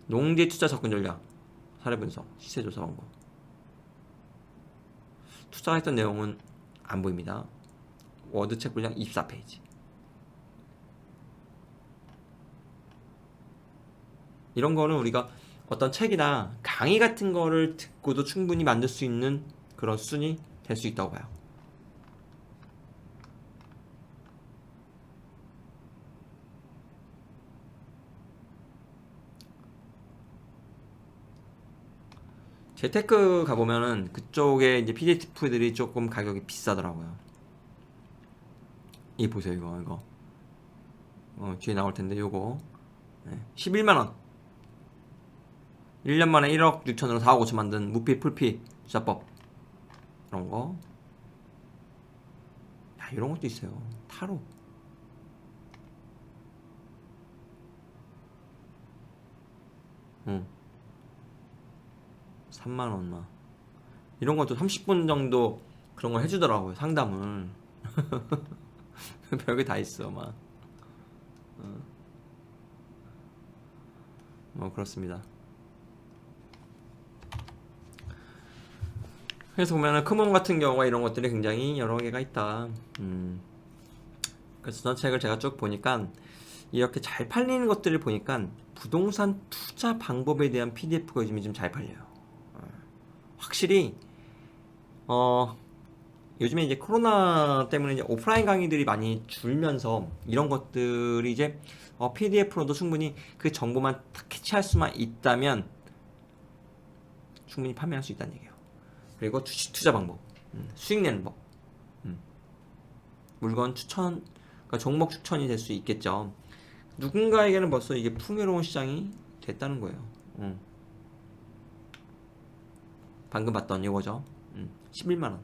농지 투자 접근 전략. 사례 분석. 시세 조사 방법. 투자했던 내용은 안 보입니다. 워드책 분량 24페이지. 이런 거는 우리가 어떤 책이나 강의 같은 거를 듣고도 충분히 만들 수 있는 그런 수준이 될 수 있다고 봐요. 재테크 가보면은 그쪽에 이제 PDF들이 조금 가격이 비싸더라고요. 이 보세요, 이거. 뒤에 나올 텐데, 요거. 11만원. 1년 만에 1억 6천으로 4억 5천 만든 무피, 풀피, 투자법. 그런 거. 야, 이런 것도 있어요. 타로. 응. 3만원 막. 이런 것도 30분 정도 그런 걸 해주더라고요. 상담을. 별게 다 있어, 막. 그렇습니다. 그래서 보면은 크몬 같은 경우가 이런 것들이 굉장히 여러 개가 있다. 그래서 전 책을 제가 쭉 보니까 이렇게 잘 팔리는 것들을 보니까 부동산 투자 방법에 대한 PDF가 요즘에 좀 잘 팔려요. 확실히 요즘에 이제 코로나 때문에 이제 오프라인 강의들이 많이 줄면서 이런 것들이 이제 PDF로도 충분히 그 정보만 딱 캐치할 수만 있다면 충분히 판매할 수 있다는 얘기예요. 그리고 주식 투자 방법, 수익 내는 법, 물건 추천, 그러니까 종목 추천이 될 수 있겠죠. 누군가에게는 벌써 이게 풍요로운 시장이 됐다는 거예요. 방금 봤던 이거죠. 11만원.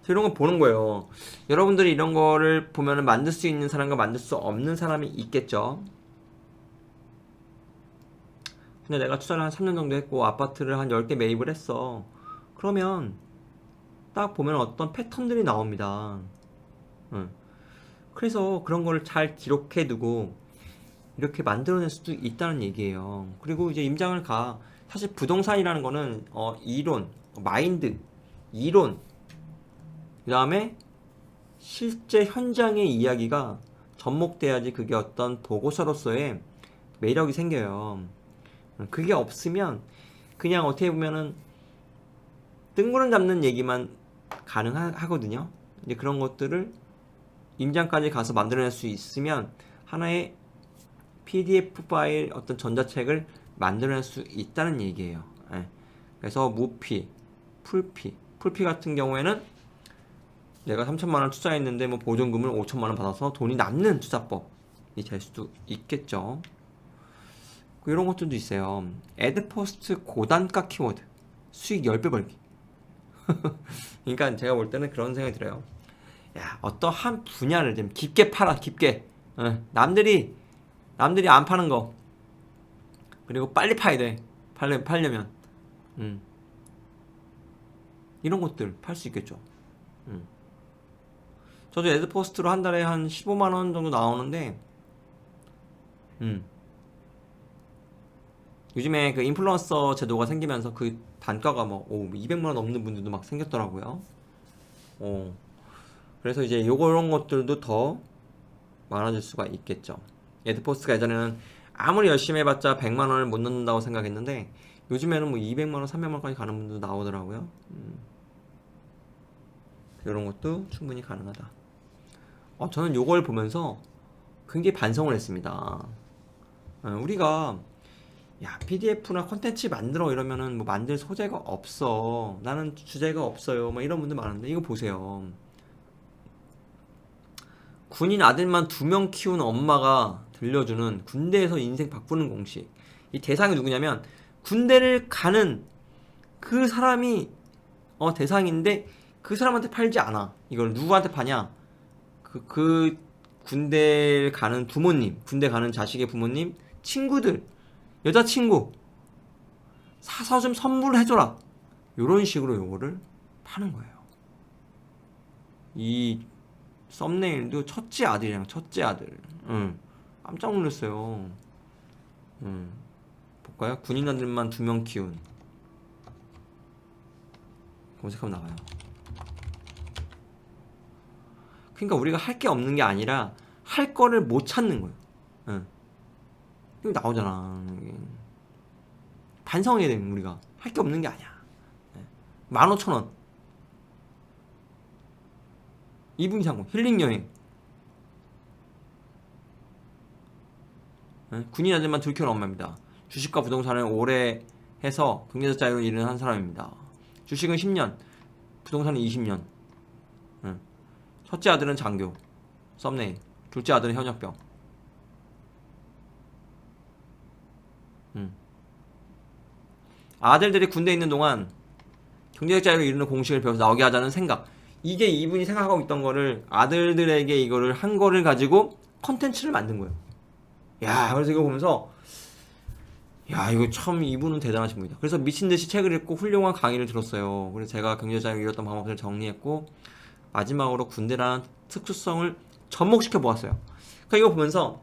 이런 거 보는 거예요. 여러분들이 이런 거를 보면은 만들 수 있는 사람과 만들 수 없는 사람이 있겠죠. 근데 내가 투자를 한 3년 정도 했고 아파트를 한 10개 매입을 했어. 그러면 딱 보면 어떤 패턴들이 나옵니다. 그래서 그런 거를 잘 기록해 두고 이렇게 만들어낼 수도 있다는 얘기예요. 그리고 이제 임장을 가. 사실 부동산이라는 거는 이론, 마인드, 이론, 그 다음에 실제 현장의 이야기가 접목돼야지 그게 어떤 보고서로서의 매력이 생겨요. 그게 없으면 그냥 어떻게 보면은 뜬구름 잡는 얘기만 가능하거든요. 이제 그런 것들을 임장까지 가서 만들어낼 수 있으면 하나의 PDF 파일 어떤 전자책을 만들어낼 수 있다는 얘기예요. 그래서 무피, 풀피 같은 경우에는 내가 3천만원 투자했는데 뭐 보존금을 5천만원 받아서 돈이 남는 투자법이 될 수도 있겠죠. 이런 것들도 있어요. 애드포스트 고단가 키워드 수익 10배 벌기. 그러니까 제가 볼 때는 그런 생각이 들어요. 야, 어떠한 분야를 좀 깊게 팔아, 깊게. 남들이 안 파는 거. 그리고 빨리 파야 돼. 팔려면. 이런 것들 팔 수 있겠죠. 저도 애드포스트로 한 달에 한 15만원 정도 나오는데, 요즘에 그 인플루언서 제도가 생기면서 그 단가가 막 200만원 넘는 분들도 막 생겼더라고요. 그래서 이제 요런 것들도 더 많아질 수가 있겠죠. 애드포스트가 예전에는 아무리 열심히 해봤자 100만원을 못 넣는다고 생각했는데 요즘에는 뭐 200만원, 300만원까지 가는 분도 나오더라고요. 이런 것도 충분히 가능하다. 저는 요걸 보면서 굉장히 반성을 했습니다. 우리가 PDF나 컨텐츠 만들어 이러면은 뭐 만들 소재가 없어. 나는 주제가 없어요. 뭐 이런 분들 많은데 이거 보세요. 군인 아들만 2명 키운 엄마가 들려주는 군대에서 인생 바꾸는 공식. 이 대상이 누구냐면 군대를 가는 그 사람이 대상인데 그 사람한테 팔지 않아. 이걸 누구한테 파냐? 그 군대 가는 부모님, 군대 가는 자식의 부모님, 친구들, 여자친구 사서 좀 선물해줘라. 요런 식으로 요거를 파는 거예요. 이 썸네일도 첫째 아들이랑 첫째 아들. 깜짝 놀랐어요. 볼까요? 군인 아들만 2명 키운. 검색하면 나와요. 그러니까 우리가 할 게 없는 게 아니라 할 거를 못 찾는 거예요. 이거 나오잖아. 반성해야 되는 우리가 할 게 없는 게 아니야. 15,000원 2분 이상 힐링 여행. 군인 아들만 들켜온 엄마입니다. 주식과 부동산을 오래 해서 경제적 자유로 일을 한 사람입니다. 주식은 10년, 부동산은 20년. 첫째 아들은 장교. 썸네일. 둘째 아들은 현역병. 아들들이 군대에 있는 동안 경제적 자유를 이루는 공식을 배워서 나오게 하자는 생각. 이게 이분이 생각하고 있던 거를 아들들에게 이거를 한 거를 가지고 컨텐츠를 만든 거예요. 야, 그래서 이거 보면서 야, 이거 참 이분은 대단하신 분이다. 그래서 미친듯이 책을 읽고 훌륭한 강의를 들었어요. 그래서 제가 경제적 자유를 이뤘던 방법들을 정리했고 마지막으로 군대라는 특수성을 접목시켜 보았어요. 그러니까 이거 보면서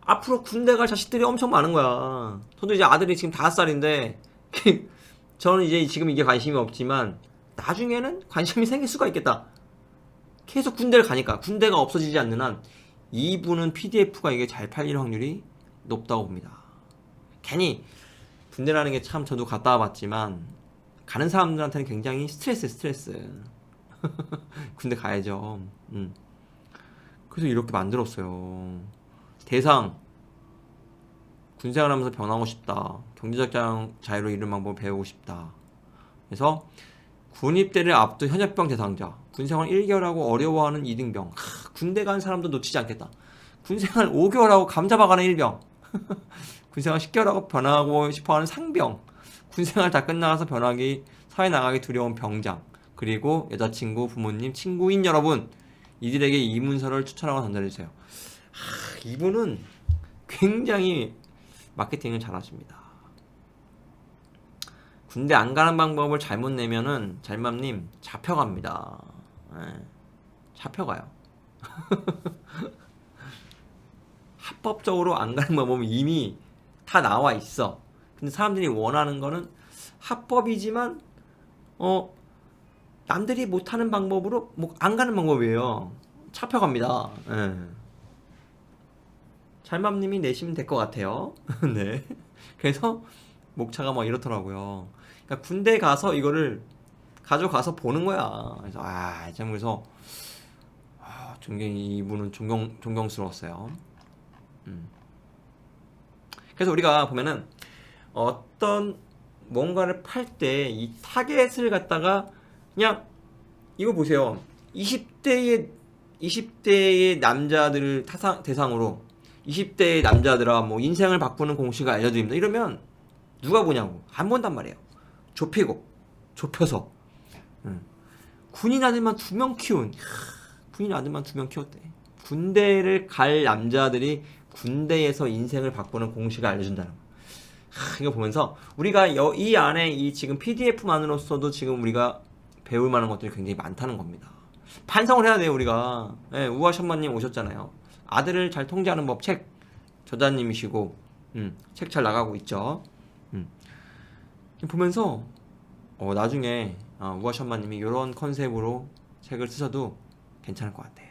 앞으로 군대 갈 자식들이 엄청 많은 거야. 저도 이제 아들이 지금 5살인데 저는 이제 지금 이게 관심이 없지만 나중에는 관심이 생길 수가 있겠다. 계속 군대를 가니까 군대가 없어지지 않는 한 이분은 PDF가 이게 잘 팔릴 확률이 높다고 봅니다. 괜히 군대라는 게 참 저도 갔다 와봤지만 가는 사람들한테는 굉장히 스트레스. 군대 가야죠. 그래서 이렇게 만들었어요. 대상 군생활하면서 변하고 싶다. 경제적 자유로 이룬 방법을 배우고 싶다. 그래서 군입대를 앞둔 현역병 대상자, 군생활 1개월하고 어려워하는 2등병. 군대 간 사람도 놓치지 않겠다. 군생활 5개월하고 감잡아가는 1병. 군생활 10개월하고 변하고 싶어하는 상병. 군생활 다 끝나가서 변하기, 사회 나가기 두려운 병장. 그리고 여자친구, 부모님, 친구인 여러분, 이들에게 이 문서를 추천하고 전달해주세요. 이분은 굉장히 마케팅을 잘 하십니다. 군대 안 가는 방법을 잘못 내면은 잘맘님 잡혀갑니다. 잡혀가요. 합법적으로 안 가는 방법은 이미 다 나와 있어. 근데 사람들이 원하는 거는 합법이지만 남들이 못하는 방법으로 안 가는 방법이에요. 잡혀갑니다. 잘맘님이 내시면 될 것 같아요. 네. 그래서 목차가 막 이렇더라고요. 그러니까 군대 가서 이거를 가져가서 보는 거야. 그래서 참 그래서 굉장히 이분은 존경스러웠어요. 그래서 우리가 보면은 어떤 뭔가를 팔 때 이 타겟을 갖다가 그냥 이거 보세요. 20대의 남자들을 대상으로 20대의 남자들아 뭐 인생을 바꾸는 공식을 알려드립니다. 이러면 누가 보냐고 안 본단 말이에요. 좁혀서 군인 아들만 2명 키운 군인 아들만 2명 키웠대. 군대를 갈 남자들이 군대에서 인생을 바꾸는 공식을 알려준다는 거야. 이거 보면서 우리가 이 안에 이 지금 PDF만으로서도 지금 우리가 배울 만한 것들이 굉장히 많다는 겁니다. 반성을 해야 돼요. 우리가 우아션마님 오셨잖아요. 아들을 잘 통제하는 법 책 저자님이시고 책 잘 나가고 있죠. 보면서 나중에 우아션마님이 이런 컨셉으로 책을 쓰셔도 괜찮을 것 같아.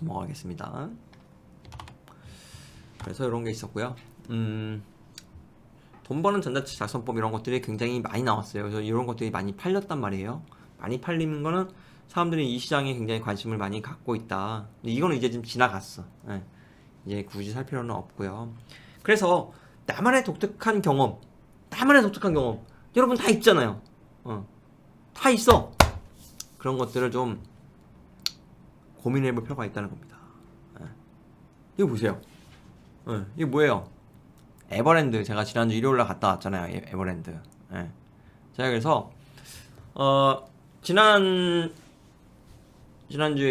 넘어가겠습니다. 그래서 이런 게 있었고요. 돈 버는 전자책 작성법 이런 것들이 굉장히 많이 나왔어요. 그래서 이런 것들이 많이 팔렸단 말이에요. 많이 팔리는 거는 사람들이 이 시장에 굉장히 관심을 많이 갖고 있다. 근데 이거는 이제 좀 지나갔어. 이제 굳이 살 필요는 없고요. 그래서 나만의 독특한 경험 여러분 다 있잖아요. 다 있어. 그런 것들을 좀 고민해 볼 필요가 있다는 겁니다. 이거 보세요. 이거 뭐예요? 에버랜드 제가 지난주 일요일날 갔다 왔잖아요. 에버랜드. 예. 제가 그래서 지난주에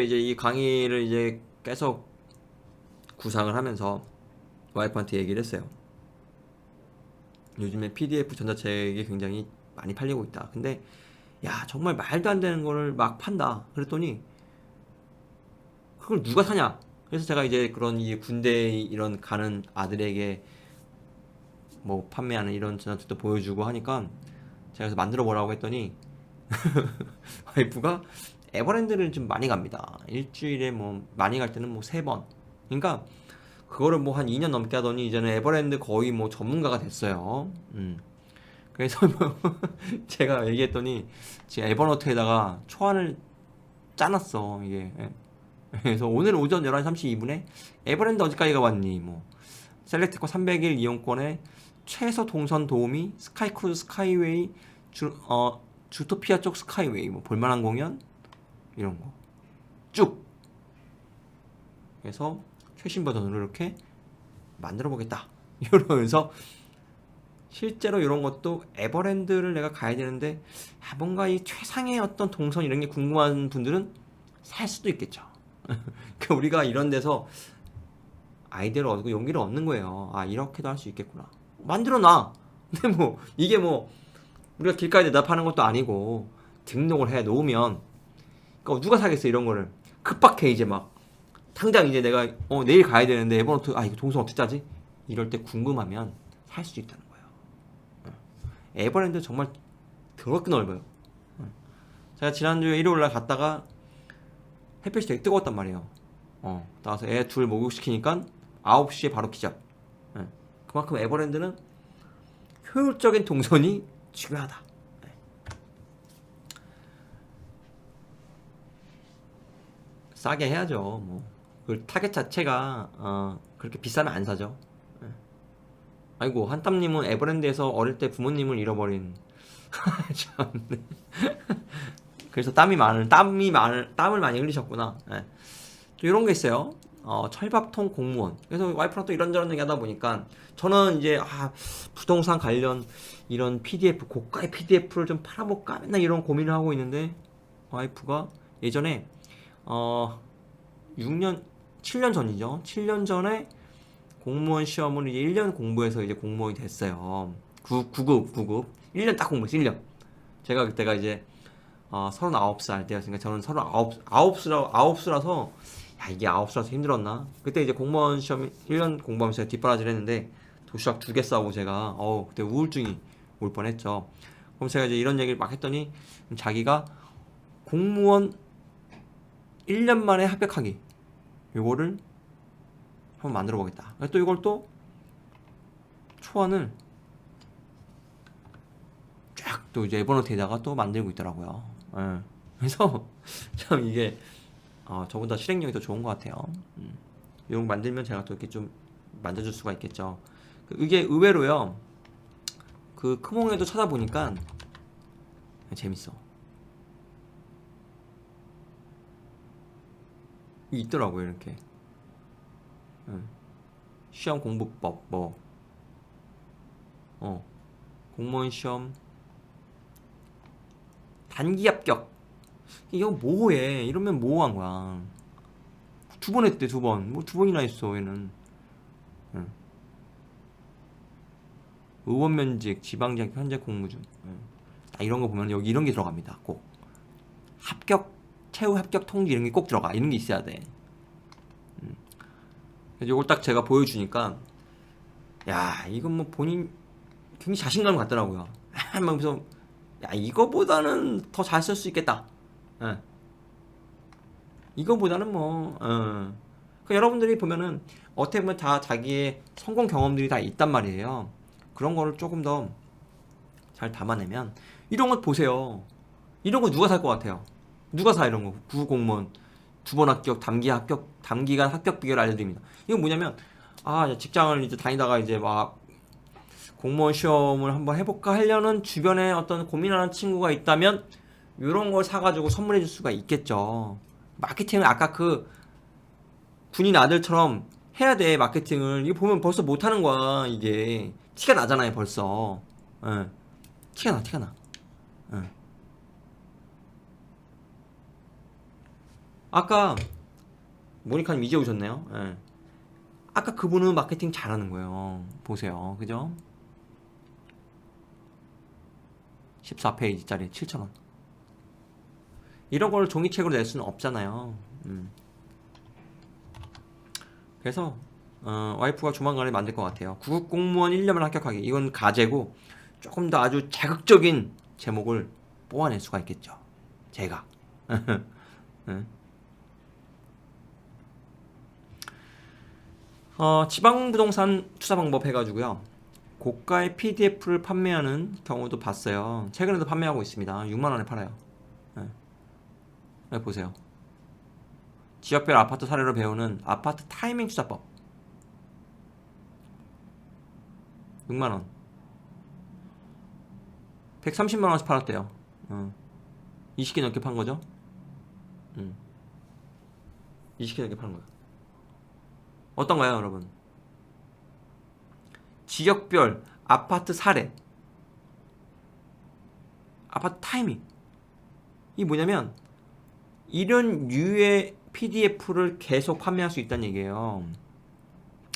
이제 이 강의를 이제 계속 구상을 하면서 와이프한테 얘기를 했어요. 요즘에 PDF 전자책이 굉장히 많이 팔리고 있다. 근데 야 정말 말도 안 되는 거를 막 판다. 그랬더니 그걸 누가 사냐? 그래서 제가 이제 그런 이 군대 이런 가는 아들에게 뭐 판매하는 이런 전자책도 보여주고 하니까 제가 그래서 만들어 보라고 했더니 와이프가 에버랜드를 좀 많이 갑니다. 일주일에 뭐 많이 갈 때는 뭐 3번. 그러니까 그거를 뭐 한 2년 넘게 하더니 이제는 에버랜드 거의 뭐 전문가가 됐어요. 그래서 뭐 제가 얘기했더니 지금 에버노트에다가 초안을 짜놨어 이게. 그래서 오늘 오전 11시 32분에 에버랜드 어디까지 가봤니? 뭐 셀렉트권 300일 이용권에 최소 동선 도우미, 스카이크루즈 스카이웨이, 주토피아 쪽 스카이웨이, 뭐 볼만한 공연 이런 거 쭉. 그래서 최신 버전으로 이렇게 만들어 보겠다. 이러면서 실제로 이런 것도 에버랜드를 내가 가야 되는데 뭔가 이 최상의 어떤 동선 이런 게 궁금한 분들은 살 수도 있겠죠. 그러니까 우리가 이런 데서 아이디어를 얻고 용기를 얻는 거예요. 아 이렇게도 할 수 있겠구나. 만들어 놔. 근데 뭐 이게 뭐 우리가 길가에 대답하는 것도 아니고 등록을 해 놓으면 그러니까 누가 사겠어 이런 거를. 급박해 이제 막 당장 이제 내가 내일 가야 되는데 에버노트 이거 동선 어떻게 짜지? 이럴 때 궁금하면 살 수 있다는 거예요. 에버랜드 정말 더럽게 넓어요. 제가 지난주에 일요일날 갔다가 햇빛이 되게 뜨거웠단 말이에요. 나와서 애 둘 목욕시키니까 9시에 바로 기절. 그만큼 에버랜드는 효율적인 동선이 중요하다. 싸게 해야죠. 뭐 그 타겟 자체가 그렇게 비싸면 안 사죠. 아이고 한땀님은 에버랜드에서 어릴 때 부모님을 잃어버린 참네. 그래서 땀을 많이 흘리셨구나. 또 이런 게 있어요. 철밥통 공무원. 그래서 와이프랑 또 이런저런 얘기 하다 보니까 저는 이제 부동산 관련 이런 PDF 고가의 PDF를 좀 팔아볼까 맨날 이런 고민을 하고 있는데 와이프가 예전에 7년 전이죠. 7년 전에 공무원 시험을 이제 1년 공부해서 이제 공무원이 됐어요. 9급 1년 딱 공부했어. 1년. 제가 그때가 이제 39살 때였으니까 저는 39수라서 야 이게 9수라서 힘들었나? 그때 이제 공무원 시험 1년 공부하면서 뒷바라지를 했는데 도시락 2개 싸고 제가 그때 우울증이 올 뻔했죠. 그럼 제가 이제 이런 얘기를 막 했더니 자기가 공무원 1년 만에 합격하기 요거를 한번 만들어 보겠다. 또 이걸 또 초안을 쫙 또 이제 에버노트에다가 또 만들고 있더라고요. 그래서 참 이게 저보다 실행력이 더 좋은 것 같아요. 이런 거 만들면 제가 또 이렇게 좀 만져줄 수가 있겠죠. 이게 의외로요. 그 크몽에도 찾아보니까 재밌어. 있더라고요 이렇게. 시험 공부법 공무원 시험 단기 합격. 이거 뭐해? 이러면 뭐한 거야? 2번 했대 2번. 뭐 2번이나 했어 얘는. 의원 면직, 지방자격 현재 공무 중. 이런 거 보면 여기 이런 게 들어갑니다. 꼭 합격, 최후 합격 통지 이런 게 꼭 들어가. 이런 게 있어야 돼. 그래서 이걸 딱 제가 보여주니까 야 이건 뭐 본인 굉장히 자신감 갖더라고요. 그래서 야 이거보다는 더 잘 쓸 수 있겠다. 이거보다는 뭐 그러니까 여러분들이 보면은 어떻게 보면 다 자기의 성공 경험들이 다 있단 말이에요. 그런 거를 조금 더 잘 담아내면 이런 것 보세요. 이런 거 누가 살 것 같아요? 누가 사 이런 거? 구공무원 2번 합격, 단기간 합격 비결 알려드립니다. 이건 뭐냐면 직장을 이제 다니다가 이제 막 공무원 시험을 한번 해볼까 하려는 주변에 어떤 고민하는 친구가 있다면 이런 걸 사가지고 선물해 줄 수가 있겠죠. 마케팅을 아까 그 군인 아들처럼 해야 돼, 마케팅을. 이거 보면 벌써 못하는 거야. 이게 티가 나잖아요 벌써. 예. 티가 나. 예. 아까 모니카님 이제 오셨네요. 예. 아까 그분은 마케팅 잘하는 거예요. 보세요, 그죠? 14페이지짜리 7,000원. 이런 걸 종이책으로 낼 수는 없잖아요. 그래서 와이프가 조만간에 만들 것 같아요. 구급 공무원 1년만 합격하기. 이건 가제고 조금 더 아주 자극적인 제목을 뽑아낼 수가 있겠죠. 제가. 지방부동산 투자 방법 해가지고요. 고가의 PDF를 판매하는 경우도 봤어요. 최근에도 판매하고 있습니다. 6만원에 팔아요. 네, 보세요. 지역별 아파트 사례로 배우는 아파트 타이밍 투자법. 6만원. 130만원씩 팔았대요. 20개 넘게 판 거죠? 20개 넘게 파는 거예요. 어떤가요, 여러분? 지역별 아파트 사례, 아파트 타이밍. 이게 뭐냐면 이런 류의 PDF를 계속 판매할 수 있다는 얘기예요.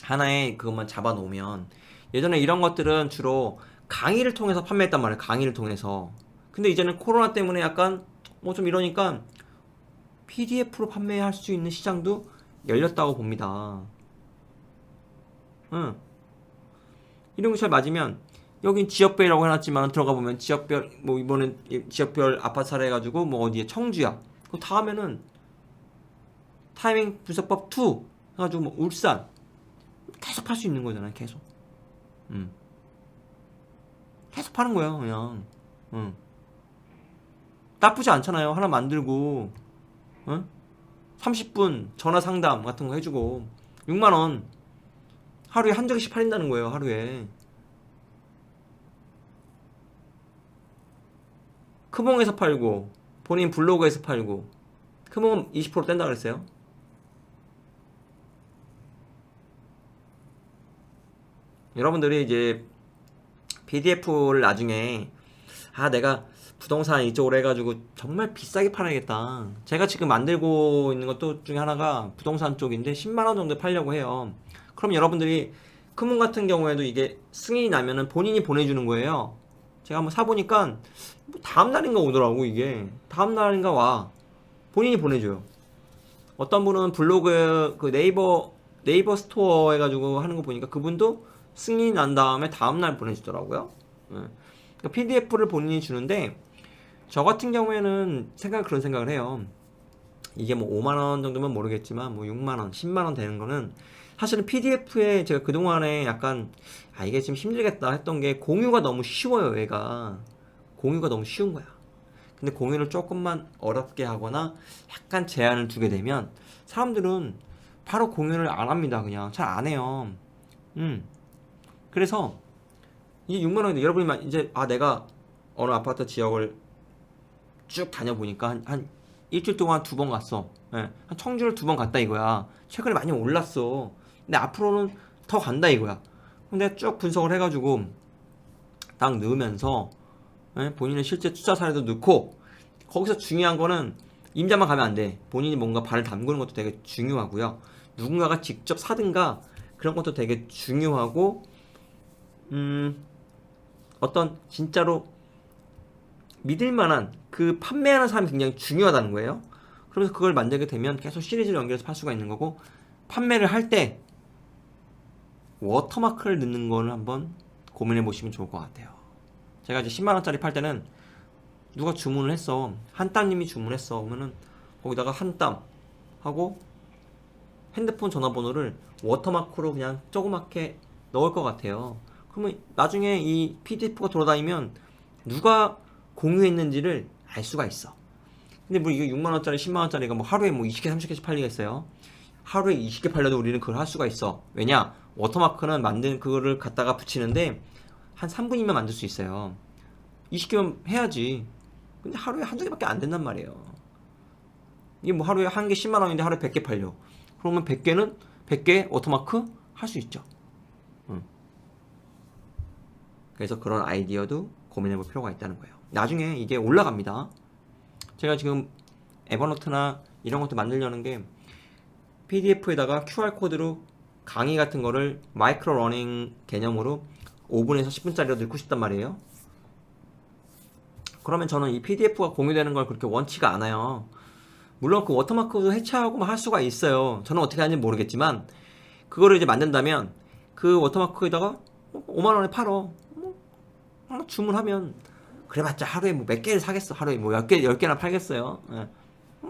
하나의 그것만 잡아 놓으면. 예전에 이런 것들은 주로 강의를 통해서 판매했단 말이에요. 강의를 통해서. 근데 이제는 코로나 때문에 약간 뭐 좀 이러니까 PDF로 판매할 수 있는 시장도 열렸다고 봅니다. 이런 거 잘 맞으면, 여긴 지역별이라고 해놨지만 들어가 보면 지역별, 뭐 이번엔 지역별 아파트 사례 해가지고 뭐 어디에 청주야. 그 다음에는 타이밍 분석법 2 해가지고 뭐 울산. 계속 팔 수 있는 거잖아요. 계속. 계속 파는 거예요, 그냥. 나쁘지 않잖아요. 하나 만들고 30분 전화 상담 같은 거 해주고 6만원 하루에 한두 개씩 팔린다는 거예요. 하루에. 크몽에서 팔고 본인 블로그에서 팔고. 크몽은 20% 뗀다 그랬어요. 여러분들이 이제 PDF를 나중에 내가 부동산 이쪽으로 해가지고 정말 비싸게 팔아야겠다. 제가 지금 만들고 있는 것도 중에 하나가 부동산 쪽인데 10만원 정도 팔려고 해요. 그럼 여러분들이 크문 같은 경우에도 이게 승인이 나면은 본인이 보내주는 거예요. 제가 한번 사보니까 뭐 다음날인가 오더라고. 이게 다음날인가 와. 본인이 보내줘요. 어떤 분은 블로그 그 네이버 스토어 해가지고 하는 거 보니까 그분도 승인이 난 다음에 다음날 보내주더라고요. 그러니까 PDF를 본인이 주는데, 저 같은 경우에는 그런 생각을 해요. 이게 뭐 5만원 정도면 모르겠지만 뭐 6만원 10만원 되는 거는 사실은 PDF에 제가 그동안에 약간 이게 좀 힘들겠다 했던 게, 공유가 너무 쉬워요. 얘가 공유가 너무 쉬운 거야. 근데 공유를 조금만 어렵게 하거나 약간 제한을 두게 되면 사람들은 바로 공유를 안 합니다. 그냥 잘 안 해요. 그래서 이게 6만원인데 여러분이 이제 내가 어느 아파트 지역을 쭉 다녀보니까 한 일주일 동안 2번 갔어. 한 청주를 2번 갔다 이거야. 최근에 많이 올랐어. 근데 앞으로는 더 간다 이거야. 근데 쭉 분석을 해가지고 딱 넣으면서 본인의 실제 투자 사례도 넣고, 거기서 중요한 거는 임자만 가면 안 돼. 본인이 뭔가 발을 담그는 것도 되게 중요하고요. 누군가가 직접 사든가 그런 것도 되게 중요하고, 어떤 진짜로 믿을만한 그 판매하는 사람이 굉장히 중요하다는 거예요. 그러면서 그걸 만들게 되면 계속 시리즈를 연결해서 팔 수가 있는 거고, 판매를 할 때 워터마크를 넣는 거를 한번 고민해 보시면 좋을 것 같아요. 제가 이제 10만원짜리 팔 때는 누가 주문을 했어. 한땀님이 주문했어. 그러면은 거기다가 한땀 하고 핸드폰 전화번호를 워터마크로 그냥 조그맣게 넣을 것 같아요. 그러면 나중에 이 PDF가 돌아다니면 누가 공유했는지를 알 수가 있어. 근데 뭐 이게 6만원짜리 10만원짜리가 뭐 하루에 뭐 20개 30개씩 팔리겠어요? 하루에 20개 팔려도 우리는 그걸 할 수가 있어. 왜냐? 워터마크는 만든 그거를 갖다가 붙이는데 한 3분이면 만들 수 있어요. 20개면 해야지. 근데 하루에 한두 개밖에 안 된단 말이에요. 이게 뭐 하루에 한 개 10만원인데 하루에 100개 팔려. 그러면 100개는 100개 워터마크 할 수 있죠. 그래서 그런 아이디어도 고민해 볼 필요가 있다는 거예요. 나중에 이게 올라갑니다. 제가 지금 에버노트나 이런 것도 만들려는 게 PDF에다가 QR코드로 강의 같은 거를 마이크로 러닝 개념으로 5분에서 10분짜리로 넣고 싶단 말이에요. 그러면 저는 이 PDF가 공유되는 걸 그렇게 원치가 않아요. 물론 그 워터마크도 해체하고 할 수가 있어요. 저는 어떻게 하는지 모르겠지만 그거를 이제 만든다면 그 워터마크에다가 5만원에 팔어. 주문하면 그래봤자 하루에 뭐 몇 개를 사겠어. 하루에 뭐 10개나 팔겠어요. 예.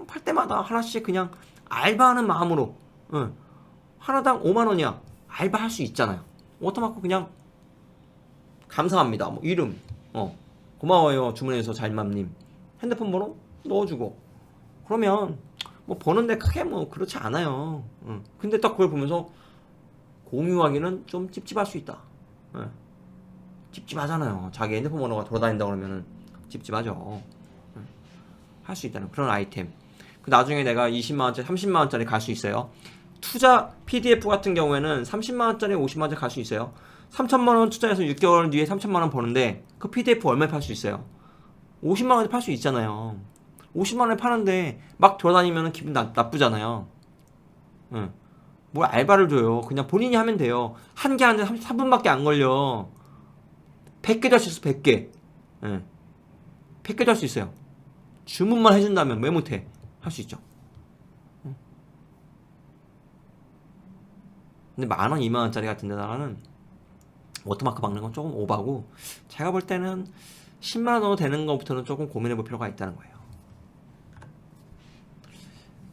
팔 때마다 하나씩 그냥 알바하는 마음으로, 예. 하나당 5만원이야. 알바할 수 있잖아요. 워터마크 그냥 감사합니다. 뭐 이름, 고마워요 주문해서 잘맘님, 핸드폰 번호 넣어주고, 그러면 뭐 버는데 크게 뭐 그렇지 않아요. 근데 딱 그걸 보면서 공유하기는 좀 찝찝할 수 있다. 예. 찝찝하잖아요. 자기 핸드폰 번호가 돌아다닌다 그러면은 찝찝하죠. 할 수 있다는 그런 아이템. 그 나중에 내가 20만원짜리 30만원짜리 갈 수 있어요. 투자 PDF 같은 경우에는 30만원짜리 50만원짜리 갈 수 있어요. 3천만원 투자해서 6개월 뒤에 3천만원 버는데 그 PDF 얼마에 팔 수 있어요? 50만원에 팔 수 있잖아요. 50만원에 파는데 막 돌아다니면 기분 나쁘잖아요. 뭘 알바를 줘요. 그냥 본인이 하면 돼요. 한 개 하는데 3분밖에 안 걸려. 100개도 할 수 있어. 100개. 100개도 할 수 있어요. 주문만 해준다면 왜 못해? 할 수 있죠. 근데 만원, 2만원짜리 같은 데다가는 워터마크 박는 건 조금 오바고, 제가 볼 때는 10만원 되는 것부터는 조금 고민해 볼 필요가 있다는 거예요.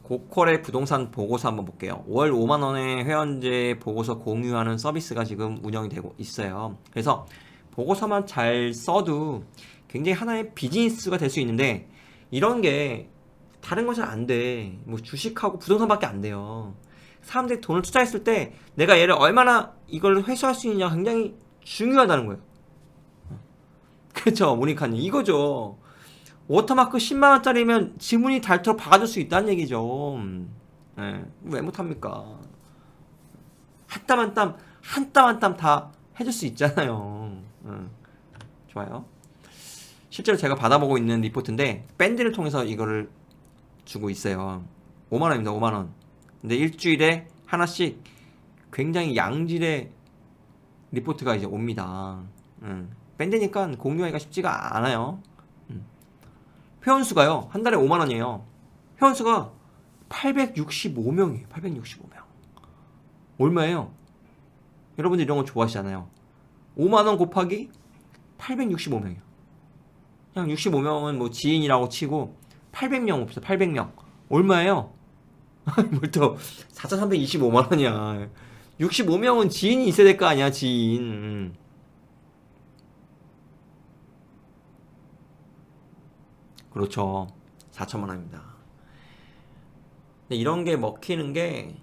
고퀄의 부동산 보고서 한번 볼게요. 월 5만원의 회원제 보고서 공유하는 서비스가 지금 운영이 되고 있어요. 그래서 보고서만 잘 써도 굉장히 하나의 비즈니스가 될 수 있는데, 이런 게 다른 건 잘 안 돼. 뭐 주식하고 부동산밖에 안 돼요. 사람들이 돈을 투자했을 때 내가 얘를 얼마나 이걸 회수할 수 있느냐가 굉장히 중요하다는 거예요. 그렇죠, 모니카님. 이거죠. 워터마크 10만원짜리면 지문이 닳도록 박아줄 수 있다는 얘기죠. 왜 못합니까? 한 땀 한 땀, 한 땀 한 땀 다 해줄 수 있잖아요. 좋아요. 실제로 제가 받아보고 있는 리포트인데 밴드를 통해서 이거를 주고 있어요. 5만원입니다. 5만원. 근데 일주일에 하나씩 굉장히 양질의 리포트가 이제 옵니다. 밴드니까 공유하기가 쉽지가 않아요. 회원수가요, 한 달에 5만원이에요. 회원수가 865명이에요. 865명. 얼마예요? 여러분들 이런 거 좋아하시잖아요. 5만원 곱하기 865명이요. 그냥 65명은 뭐 지인이라고 치고 800명 봅시다. 800명. 얼마예요? 뭘 또 4,325만원이야. 65명은 지인이 있어야 될 거 아니야, 지인. 그렇죠. 4천만원입니다. 근데 이런 게 먹히는 게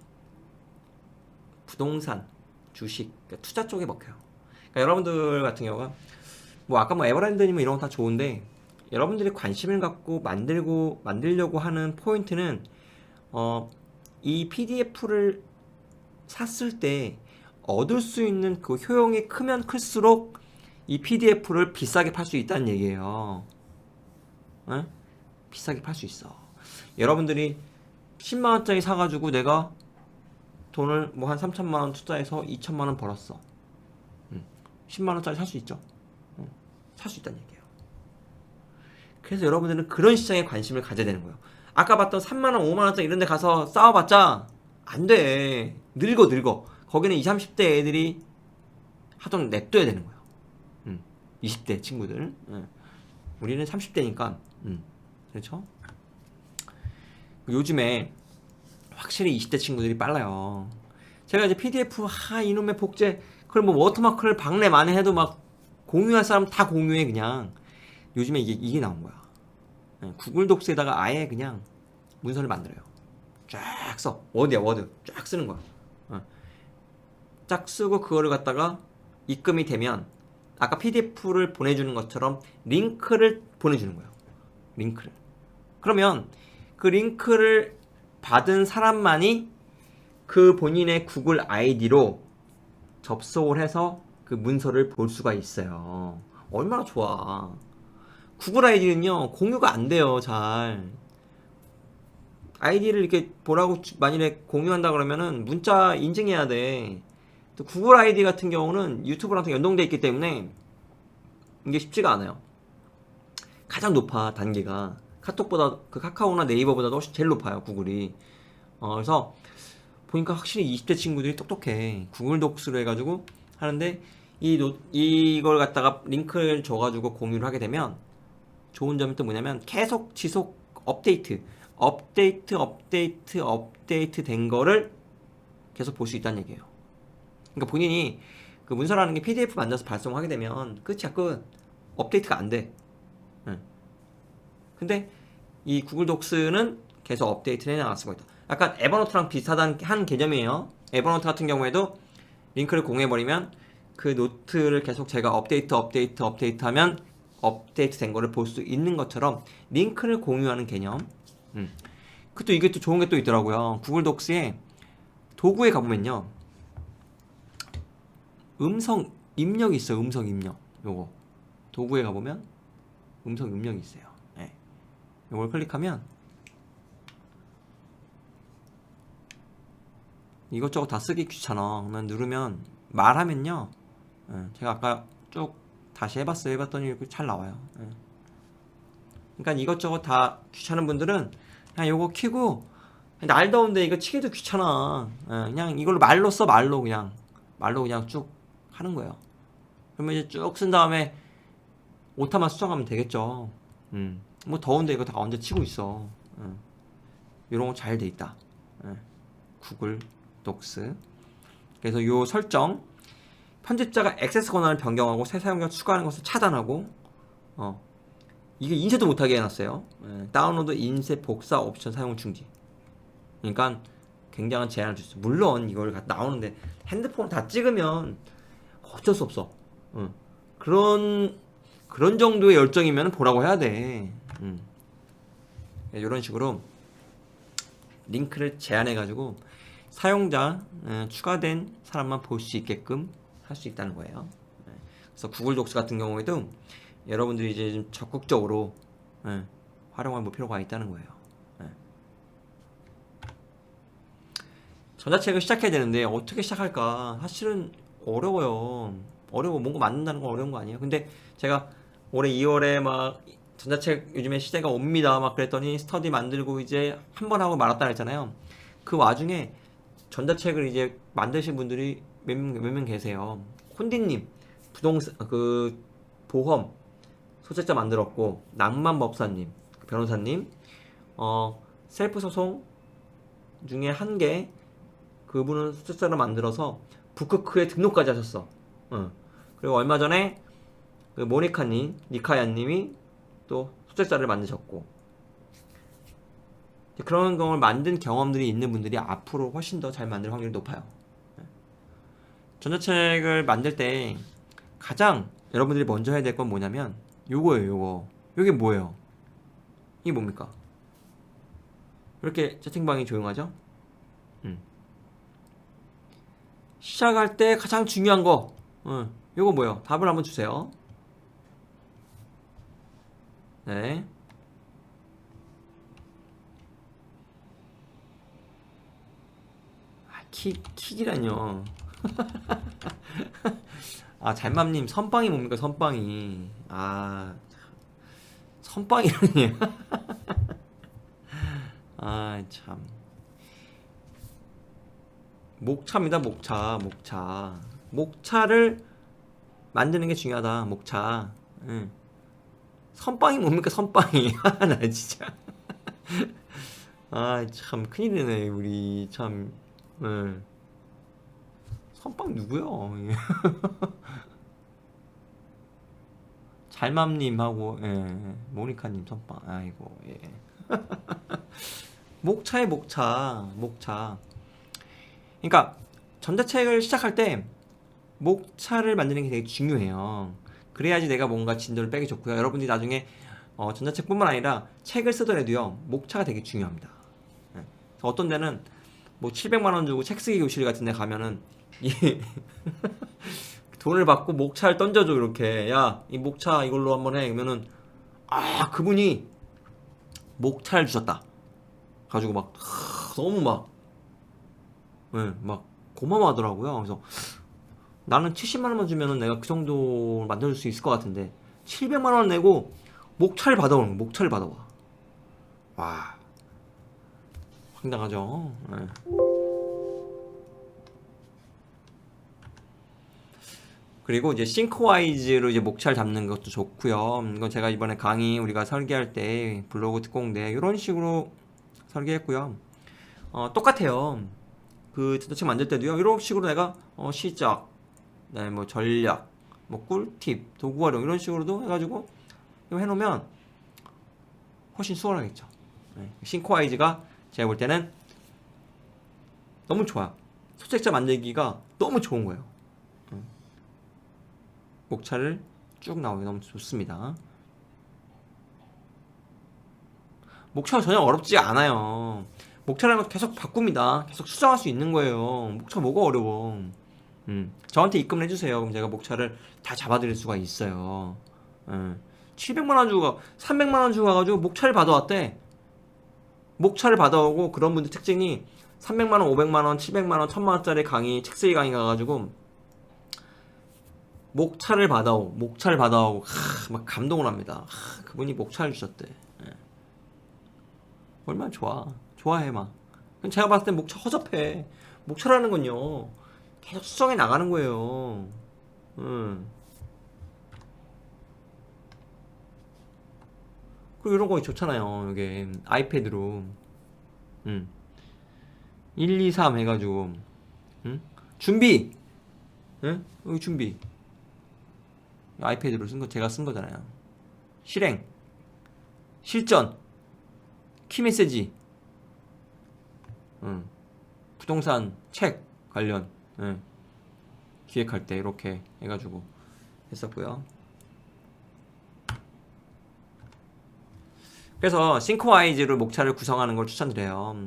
부동산, 주식, 그러니까 투자 쪽에 먹혀요. 그러니까 여러분들 같은 경우가 뭐 아까 뭐 에버랜드님 이런 거 다 좋은데, 여러분들이 관심을 갖고 만들려고 하는 포인트는 이 PDF를 샀을 때 얻을 수 있는 그 효용이 크면 클수록 이 PDF를 비싸게 팔 수 있다는 얘기예요. 비싸게 팔 수 있어. 여러분들이 10만원짜리 사가지고 내가 돈을 뭐 한 3천만원 투자해서 2천만원 벌었어. 10만원짜리 살 수 있죠. 살 수 있다는 얘기예요. 그래서 여러분들은 그런 시장에 관심을 가져야 되는 거예요. 아까 봤던 3만원, 5만원짜리 이런 데 가서 싸워봤자 안 돼. 늙어. 거기는 20, 30대 애들이 하던 냅둬야 되는 거예요. 20대 친구들. 우리는 30대니까. 그렇죠? 요즘에 확실히 20대 친구들이 빨라요. 제가 이제 PDF, 이놈의 복제, 그걸 뭐 워터마크를 박내 만에 해도 막 공유할 사람 다 공유해, 그냥. 요즘에 이게 나온 거야. 구글 독스에다가 아예 그냥 문서를 만들어요. 쫙 써. 워드야, 워드. 쫙 쓰는 거야. 쫙 쓰고 그거를 갖다가 입금이 되면 아까 PDF를 보내주는 것처럼 링크를 보내주는 거예요. 링크를. 그러면 그 링크를 받은 사람만이 그 본인의 구글 아이디로 접속을 해서 그 문서를 볼 수가 있어요. 얼마나 좋아. 구글 아이디는요, 공유가 안 돼요, 잘. 아이디를 이렇게 보라고 만일에 공유한다 그러면은 문자 인증해야 돼. 또 구글 아이디 같은 경우는 유튜브랑 연동돼 있기 때문에 이게 쉽지가 않아요. 가장 높아, 단계가. 카톡보다, 그 카카오나 네이버보다도 훨씬 제일 높아요, 구글이. 그래서 보니까 확실히 20대 친구들이 똑똑해. 구글 독스로 해가지고 하는데, 이걸 갖다가 링크를 줘가지고 공유를 하게 되면 좋은 점이 또 뭐냐면 계속 지속 업데이트 된 거를 계속 볼 수 있다는 얘기예요. 그러니까 본인이 그 문서라는 게 PDF 만들어서 발송하게 되면 끝이야, 끝. 업데이트가 안 돼. 응. 근데 이 구글 독스는 계속 업데이트를 해나갈 수가 있다. 약간 에버노트랑 비슷한 한 개념이에요. 에버노트 같은 경우에도 링크를 공유해버리면 그 노트를 계속 제가 업데이트 하면 업데이트 된 거를 볼 수 있는 것처럼 링크를 공유하는 개념. 그또 이게 또 좋은 게 또 있더라고요. 구글 독스에 도구에 가보면요, 음성 입력이 있어요. 음성 입력. 요거 도구에 가보면 음성 입력이 있어요. 네. 요걸 클릭하면 이것저것 다 쓰기 귀찮아. 그러면 누르면 말하면요, 제가 아까 쭉 다시 해봤더니 잘 나와요. 그러니까 이것저것 다 귀찮은 분들은 그냥 요거 키고, 날 더운데 이거 치기도 귀찮아. 그냥 이걸로 말로 써. 말로 그냥 쭉 하는 거예요. 그러면 이제 쭉 쓴 다음에 오타만 수정하면 되겠죠. 뭐 더운데 이거 다 언제 치고 있어. 이런 거 잘 돼 있다. 구글 독스. 그래서 요 설정, 편집자가 액세스 권한을 변경하고 새 사용자 추가하는 것을 차단하고, 이게 인쇄도 못하게 해놨어요. 다운로드, 인쇄, 복사 옵션 사용 중지. 그러니까 굉장한 제한을 줬어요. 물론 이걸 나오는데 핸드폰 다 찍으면 어쩔 수 없어. 그런 정도의 열정이면 보라고 해야 돼. 이런 식으로 링크를 제한해가지고 사용자, 추가된 사람만 볼 수 있게끔 할 수 있다는 거예요. 그래서 구글 독스 같은 경우에도 여러분들이 이제 좀 적극적으로 활용할 필요가 있다는 거예요. 전자책을 시작해야 되는데 어떻게 시작할까? 사실은 어려워요. 뭔가 만든다는 건 어려운 거 아니에요? 근데 제가 올해 2월에 막 전자책 요즘에 시대가 옵니다 막 그랬더니 스터디 만들고 이제 한 번 하고 말았다 했잖아요. 그 와중에 전자책을 이제 만드신 분들이 몇 명 계세요. 콘디님, 부동산, 보험 소책자 만들었고, 낭만법사님, 변호사님, 셀프 소송 중에 한 개, 그분은 소책자를 만들어서 북크크에 등록까지 하셨어. 그리고 얼마 전에 그 모니카님, 니카야님이 또 소책자를 만드셨고, 그런 걸 만든 경험들이 있는 분들이 앞으로 훨씬 더 잘 만들 확률이 높아요. 전자책을 만들 때 가장 여러분들이 먼저 해야 될 건 뭐냐면 요거예요. 요게 뭐예요? 이게 뭡니까? 이렇게 채팅방이 조용하죠? 시작할 때 가장 중요한 거, 요거 뭐예요? 답을 한번 주세요. 네. 킥이라뇨. 잘맘님, 선빵이 뭡니까, 선빵이. 선빵이라니. 참. 목차입니다, 목차. 목차를 만드는 게 중요하다, 목차. 선빵이 뭡니까, 선빵이. 나 진짜. 참, 큰일이네, 우리, 참. 선빵 누구야? 잘맘님하고, 모니카님 선빵. 아이고, 예. 목차에 목차. 그러니까 전자책을 시작할 때 목차를 만드는 게 되게 중요해요. 그래야지 내가 뭔가 진도를 빼기 좋고요. 여러분들이 나중에 전자책뿐만 아니라 책을 쓰더라도요, 목차가 되게 중요합니다. 어떤 데는 뭐 700만 원 주고 책 쓰기 교실 같은 데 가면은 이 돈을 받고 목차를 던져줘. 이렇게 야 이 목차 이걸로 한번 해. 그러면은 그분이 목차를 주셨다 가지고 막 너무 막 고마워하더라고요. 그래서 나는 70만 원만 주면은 내가 그 정도 만들어줄 수 있을 것 같은데 700만 원 내고 목차를 받아오는 거야. 목차를 받아와. 와, 황당하죠. 네. 그리고 이제 싱크와이즈로 이제 목차를 잡는 것도 좋고요. 이건 제가 이번에 강의 우리가 설계할 때 블로그 특공대 이런 식으로 설계했고요. 똑같아요. 그 전자책 만들 때도요. 이런 식으로 내가 시작, 그다음에 뭐 전략, 뭐 꿀팁, 도구 활용 이런 식으로도 해가지고 이거 해놓으면 훨씬 수월하겠죠. 네. 싱크와이즈가 제가 볼 때는 너무 좋아요. 소책자 만들기가 너무 좋은 거예요. 목차를 쭉 나오기 너무 좋습니다. 목차가 전혀 어렵지 않아요. 목차라는 건 계속 바꿉니다. 계속 수정할 수 있는 거예요. 목차 뭐가 어려워. 저한테 입금을 해주세요. 그럼 제가 목차를 다 잡아드릴 수가 있어요. 700만 원 주고 300만 원 주고 가가지고 목차를 받아왔대. 목차를 받아오고 그런 분들 특징이 300만 원, 500만 원, 700만 원, 1000만 원짜리 강의, 책쓰기 강의 가가지고 목차를 받아오고 막 감동을 합니다. 그분이 목차를 주셨대. 얼마나 좋아해 막. 제가 봤을 땐 목차 허접해. 목차라는 건요 계속 수정해 나가는 거예요. 그리고 이런 거 좋잖아요. 이게 아이패드로 1, 2, 3 해가지고 준비, 여기 준비. 아이패드로 제가 쓴 거잖아요. 실행, 실전, 키메시지, 부동산 책 관련 기획할 때 이렇게 해가지고 했었고요. 그래서 싱크와이즈로 목차를 구성하는 걸 추천드려요.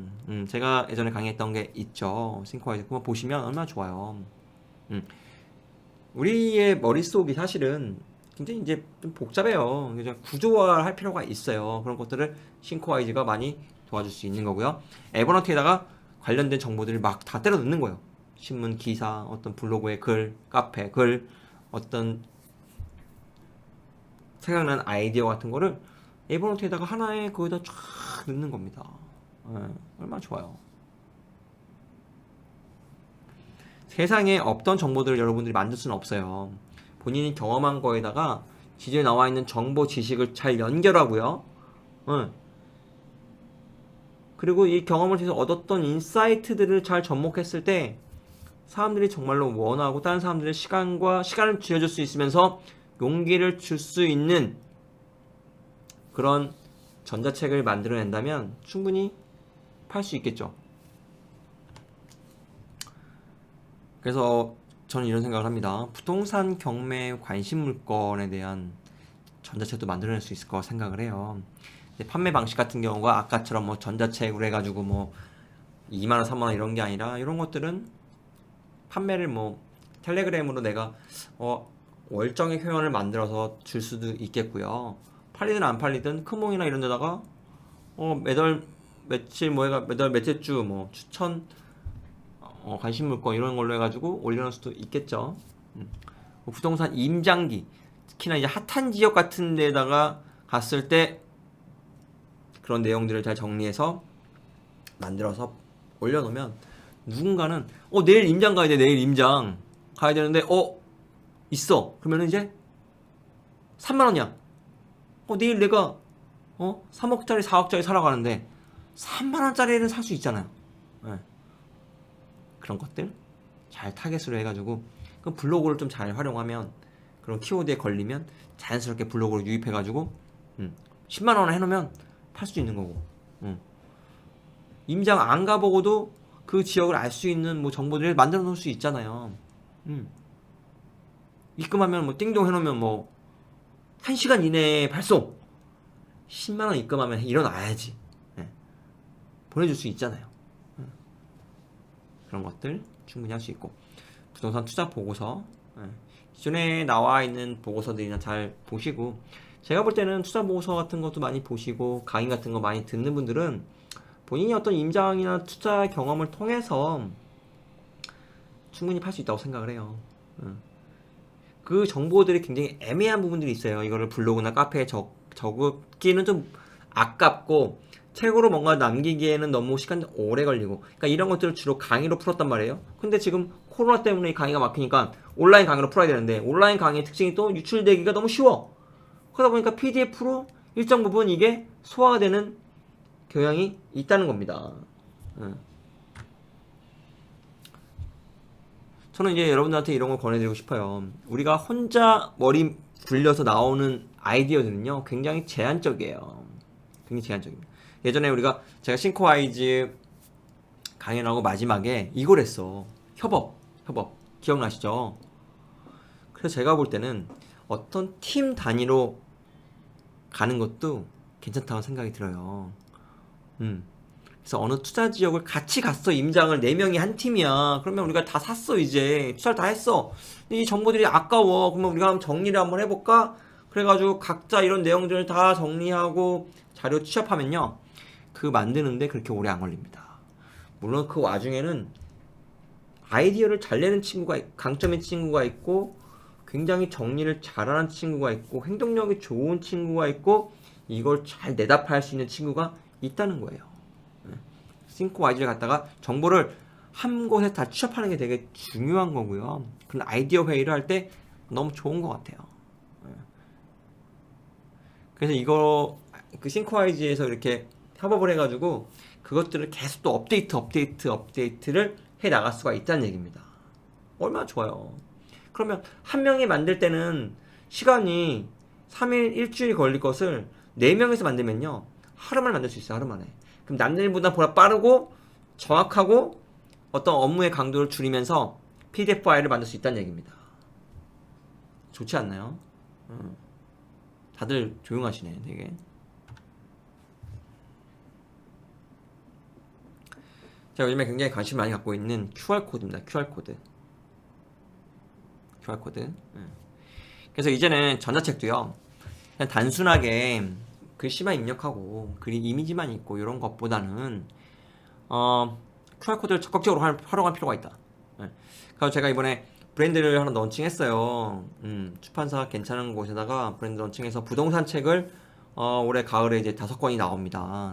제가 예전에 강의했던 게 있죠. 싱크와이즈 그거 보시면 얼마나 좋아요. 우리의 머릿속이 사실은 굉장히 이제 좀 복잡해요. 그냥 구조화할 필요가 있어요. 그런 것들을 싱크와이즈가 많이 도와줄 수 있는 거고요. 에버노트에다가 관련된 정보들을 막 다 때려 넣는 거예요. 신문 기사, 어떤 블로그의 글, 카페 글, 어떤 생각나는 아이디어 같은 거를 에버노트에다가 하나에 거기다 쫙 넣는 겁니다. 얼마나 좋아요. 세상에 없던 정보들을 여러분들이 만들 수는 없어요. 본인이 경험한 거에다가 지도에 나와 있는 정보 지식을 잘 연결하고요. 그리고 이 경험을 통해서 얻었던 인사이트들을 잘 접목했을 때 사람들이 정말로 원하고 다른 사람들의 시간을 쥐어줄 수 있으면서 용기를 줄 수 있는 그런 전자책을 만들어낸다면 충분히 팔 수 있겠죠. 그래서 저는 이런 생각을 합니다. 부동산 경매 관심 물건에 대한 전자책도 만들어낼 수 있을 거라 생각을 해요. 판매 방식 같은 경우가 아까처럼 뭐 전자책으로 해가지고 뭐 2만원, 3만원 이런 게 아니라 이런 것들은 판매를 뭐 텔레그램으로 내가 월정액 회원을 만들어서 줄 수도 있겠고요. 팔리든 안 팔리든 크몽이나 이런 데다가 매달 며칠 뭐 해가 매달 몇째 주 뭐 추천 관심 물건 이런 걸로 해가지고 올려놓을 수도 있겠죠. 부동산 임장기 특히나 이제 핫한 지역 같은 데다가 갔을 때 그런 내용들을 잘 정리해서 만들어서 올려놓으면 누군가는 내일 임장 가야 돼. 내일 임장 가야 되는데 있어. 그러면 이제 3만원이야. 내일 내가 3억짜리 4억짜리 사러 가는데 3만원짜리는 살 수 있잖아요. 그런 것들 잘 타겟으로 해가지고 그 블로그를 좀 잘 활용하면 그런 키워드에 걸리면 자연스럽게 블로그로 유입해가지고 10만원 해놓으면 팔 수 있는 거고 임장 안 가보고도 그 지역을 알 수 있는 뭐 정보들을 만들어 놓을 수 있잖아요. 입금하면 뭐 띵동 해놓으면 뭐 1시간 이내에 발송 10만원 입금하면 일어나야지. 보내줄 수 있잖아요. 그런 것들 충분히 할 수 있고, 부동산 투자 보고서, 기존에 나와 있는 보고서들이나 잘 보시고, 제가 볼 때는 투자 보고서 같은 것도 많이 보시고 강의 같은 거 많이 듣는 분들은 본인이 어떤 임장이나 투자 경험을 통해서 충분히 팔 수 있다고 생각을 해요. 그 정보들이 굉장히 애매한 부분들이 있어요. 이거를 블로그나 카페에 적기는 좀 아깝고, 책으로 뭔가 남기기에는 너무 시간이 오래 걸리고, 그러니까 이런 것들을 주로 강의로 풀었단 말이에요. 근데 지금 코로나 때문에 이 강의가 막히니까 온라인 강의로 풀어야 되는데, 온라인 강의의 특징이 또 유출되기가 너무 쉬워. 그러다 보니까 PDF로 일정 부분 이게 소화가 되는 경향이 있다는 겁니다. 저는 이제 여러분들한테 이런 걸 권해드리고 싶어요. 우리가 혼자 머리 굴려서 나오는 아이디어들은요, 굉장히 제한적이에요. 굉장히 제한적입니다. 예전에 제가 싱크와이즈 강연 하고 마지막에 이걸 했어. 협업. 기억나시죠? 그래서 제가 볼 때는 어떤 팀 단위로 가는 것도 괜찮다고 생각이 들어요. 그래서 어느 투자 지역을 같이 갔어. 임장을 4명이 한 팀이야. 그러면 우리가 다 샀어. 이제 투자를 다 했어. 근데 이 정보들이 아까워. 그러면 우리가 한번 정리를 한번 해볼까? 그래가지고 각자 이런 내용들을 다 정리하고 자료 취합하면요, 그 만드는데 그렇게 오래 안 걸립니다. 물론 그 와중에는 아이디어를 잘 내는 친구가, 강점인 친구가 있고, 굉장히 정리를 잘하는 친구가 있고, 행동력이 좋은 친구가 있고, 이걸 잘 내다팔 수 있는 친구가 있다는 거예요. 싱크와이즈를 갖다가 정보를 한 곳에 다 취합하는 게 되게 중요한 거고요. 그런 아이디어 회의를 할 때 너무 좋은 것 같아요. 그래서 그 싱크와이즈에서 이렇게 협업을 해가지고 그것들을 계속 또 업데이트를 해 나갈 수가 있다는 얘기입니다. 얼마나 좋아요. 그러면 한 명이 만들 때는 시간이 3일, 일주일 걸릴 것을 4명에서 만들면요, 하루 만에 만들 수 있어요. 하루 만에. 그럼 남들보다 보다 빠르고 정확하고 어떤 업무의 강도를 줄이면서 PDF 파일을 만들 수 있다는 얘기입니다. 좋지 않나요? 다들 조용하시네, 되게. 제가 요즘에 굉장히 관심 많이 갖고 있는 QR코드입니다. QR코드. 그래서 이제는 전자책도요, 그냥 단순하게 글씨만 입력하고 그림 이미지만 있고 이런 것보다는 QR코드를 적극적으로 활용할 필요가 있다. 그래서 제가 이번에 브랜드를 하나 런칭했어요. 출판사 괜찮은 곳에다가 브랜드 런칭해서 부동산 책을 올해 가을에 이제 5권이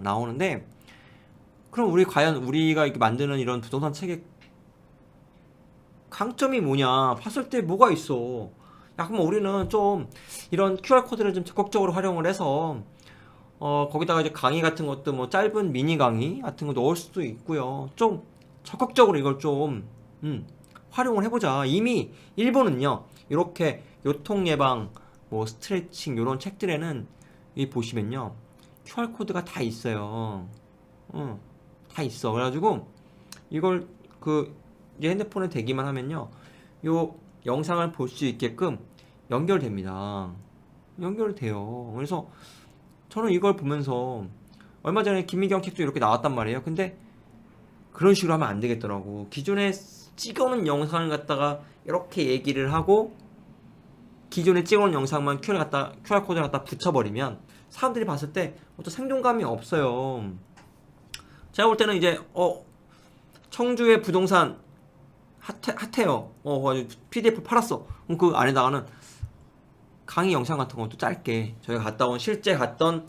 나오는데, 그럼 과연 우리가 이렇게 만드는 이런 부동산 책의 강점이 뭐냐, 봤을 때 뭐가 있어. 야, 그럼 우리는 좀 이런 QR코드를 좀 적극적으로 활용을 해서 거기다가 이제 강의 같은 것도 뭐 짧은 미니 강의 같은 거 넣을 수도 있고요. 좀 적극적으로 이걸 좀 활용을 해보자. 이미 일본은요, 이렇게 요통 예방, 뭐 스트레칭 이런 책들에는 이 보시면요, QR코드가 다 있어요. 다 있어. 그래가지고 이걸 이제 핸드폰에 대기만 하면요, 요 영상을 볼 수 있게끔 연결됩니다. 연결돼요. 그래서 저는 이걸 보면서 얼마 전에 김미경 책도 이렇게 나왔단 말이에요. 근데 그런 식으로 하면 안 되겠더라고. 기존에 찍어놓은 영상을 갖다가 이렇게 얘기를 하고 기존에 찍어놓은 영상만 QR코드를 갖다 붙여버리면 사람들이 봤을 때 어떤 생동감이 없어요. 제가 볼 때는 이제 청주의 부동산 핫해요. PDF 팔았어. 그럼 그 안에다가는 강의 영상 같은 것도 짧게 저희가 실제 갔던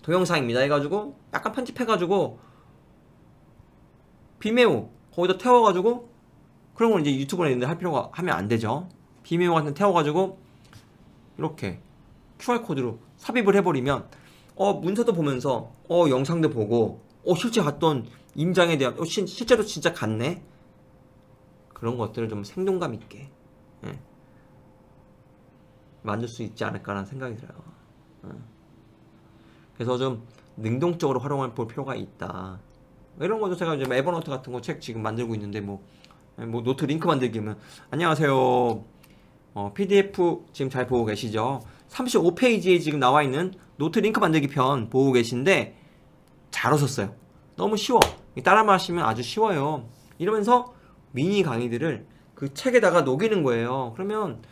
동영상입니다 해가지고 약간 편집해가지고 비메오 거기다 태워가지고, 그런 걸 이제 유튜브에 있는데 하면 안 되죠. 비메오 같은 데 태워가지고 이렇게 QR코드로 삽입을 해버리면 문서도 보면서 영상도 보고 실제 갔던 임장에 대한 실제로 진짜 갔네, 그런 것들을 좀 생동감 있게 만들 수 있지 않을까라는 생각이 들어요. 그래서 좀 능동적으로 활용할 필요가 있다. 이런 것도 제가 이제 에버노트 같은 거 책 지금 만들고 있는데 뭐 노트 링크 만들기면, 안녕하세요, PDF 지금 잘 보고 계시죠? 35페이지에 지금 나와 있는 노트 링크 만들기 편 보고 계신데 잘 오셨어요. 너무 쉬워. 따라 하시면 아주 쉬워요. 이러면서 미니 강의들을 그 책에다가 녹이는 거예요. 그러면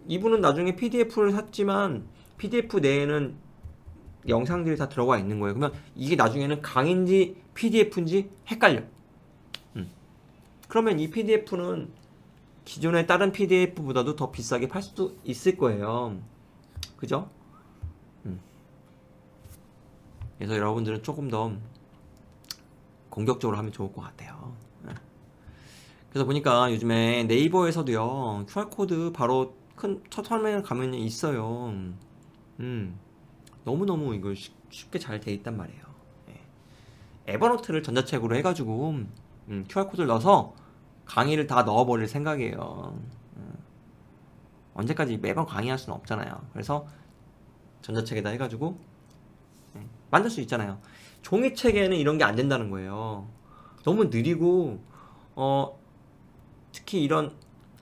이분은 나중에 PDF를 샀지만 PDF 내에는 영상들이 다 들어가 있는 거예요. 그러면 이게 나중에는 강의인지 PDF인지 헷갈려. 그러면 이 PDF는 기존의 다른 PDF보다도 더 비싸게 팔 수도 있을 거예요. 그죠? 그래서 여러분들은 조금 더 공격적으로 하면 좋을 것 같아요. 그래서 보니까 요즘에 네이버에서도요, QR코드 바로 큰 첫 화면에 가면 있어요. 너무너무 이거 쉽게 잘 돼 있단 말이에요. 에버노트를 전자책으로 해가지고 QR코드를 넣어서 강의를 다 넣어버릴 생각이에요. 언제까지 매번 강의할 수는 없잖아요. 그래서 전자책에다 해가지고 만들 수 있잖아요. 종이책에는 이런 게 안 된다는 거예요. 너무 느리고 특히 이런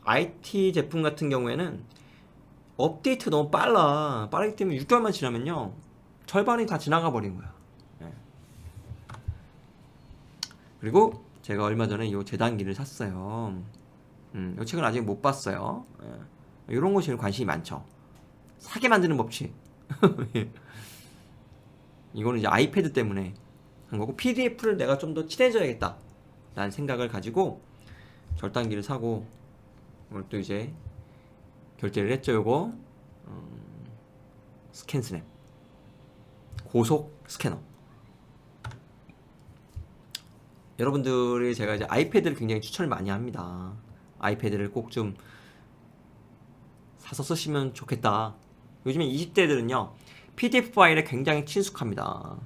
IT 제품 같은 경우에는 업데이트 너무 빠르기 때문에 6개월만 지나면요 절반이 다 지나가 버린 거야. 그리고 제가 얼마 전에 이 재단기를 샀어요. 이 책은 아직 못 봤어요. 이런 거 제일 관심이 많죠. 사게 만드는 법칙. 이거는 이제 아이패드 때문에 한 거고, PDF를 내가 좀 더 친해져야겠다 라는 생각을 가지고 절단기를 사고, 오늘 또 이제 결제를 했죠. 요거 스캔스냅 고속 스캐너. 여러분들이, 제가 이제 아이패드를 굉장히 추천을 많이 합니다. 아이패드를 꼭 좀 사서 쓰시면 좋겠다. 요즘에 20대들은요 PDF 파일에 굉장히 친숙합니다.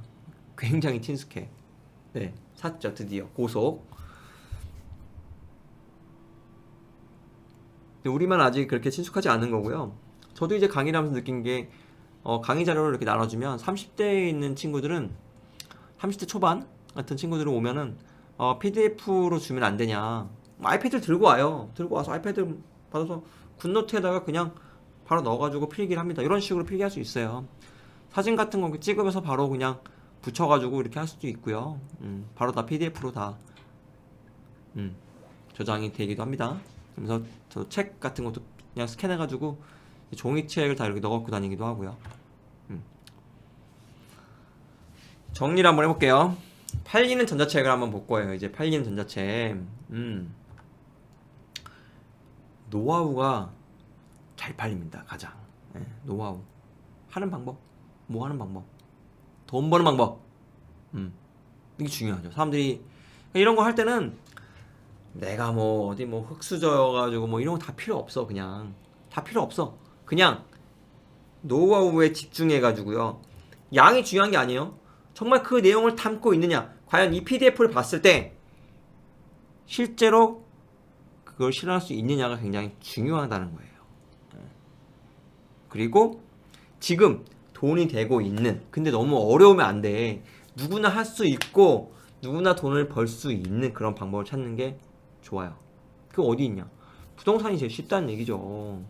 굉장히 친숙해. 네, 샀죠. 드디어 고속. 근데 우리만 아직 그렇게 친숙하지 않은 거고요. 저도 이제 강의를 하면서 느낀 게 강의 자료를 이렇게 나눠주면 30대에 있는 친구들은, 30대 초반 같은 친구들은 오면은 PDF로 주면 안 되냐, 아이패드를 들고 와요. 들고 와서 아이패드 받아서 굿노트에다가 그냥 바로 넣어가지고 필기를 합니다. 이런 식으로 필기할 수 있어요. 사진 같은 거 찍으면서 바로 그냥 붙여가지고 이렇게 할 수도 있고요. 바로 다 PDF로 다 저장이 되기도 합니다. 그래서 저 책 같은 것도 그냥 스캔해가지고 종이책을 다 이렇게 넣어 갖고 다니기도 하고요. 정리를 한번 해볼게요. 팔리는 전자책을 한번 볼 거예요. 이제 팔리는 전자책. 노하우가 잘 팔립니다. 가장. 노하우. 하는 방법. 뭐 하는 방법. 돈 버는 방법. 이게 중요하죠. 사람들이 이런 거 할 때는 내가 뭐 어디 뭐 흙수저여가지고 뭐 이런 거 다 필요 없어. 그냥 다 필요 없어. 그냥 노하우에 집중해가지고요. 양이 중요한 게 아니에요. 정말 그 내용을 담고 있느냐. 과연 이 PDF를 봤을 때 실제로 그걸 실현할 수 있느냐가 굉장히 중요하다는 거예요. 그리고 지금 돈이 되고 있는, 근데 너무 어려우면 안 돼. 누구나 할 수 있고 누구나 돈을 벌 수 있는 그런 방법을 찾는 게 좋아요. 그게 어디 있냐. 부동산이 제일 쉽다는 얘기죠.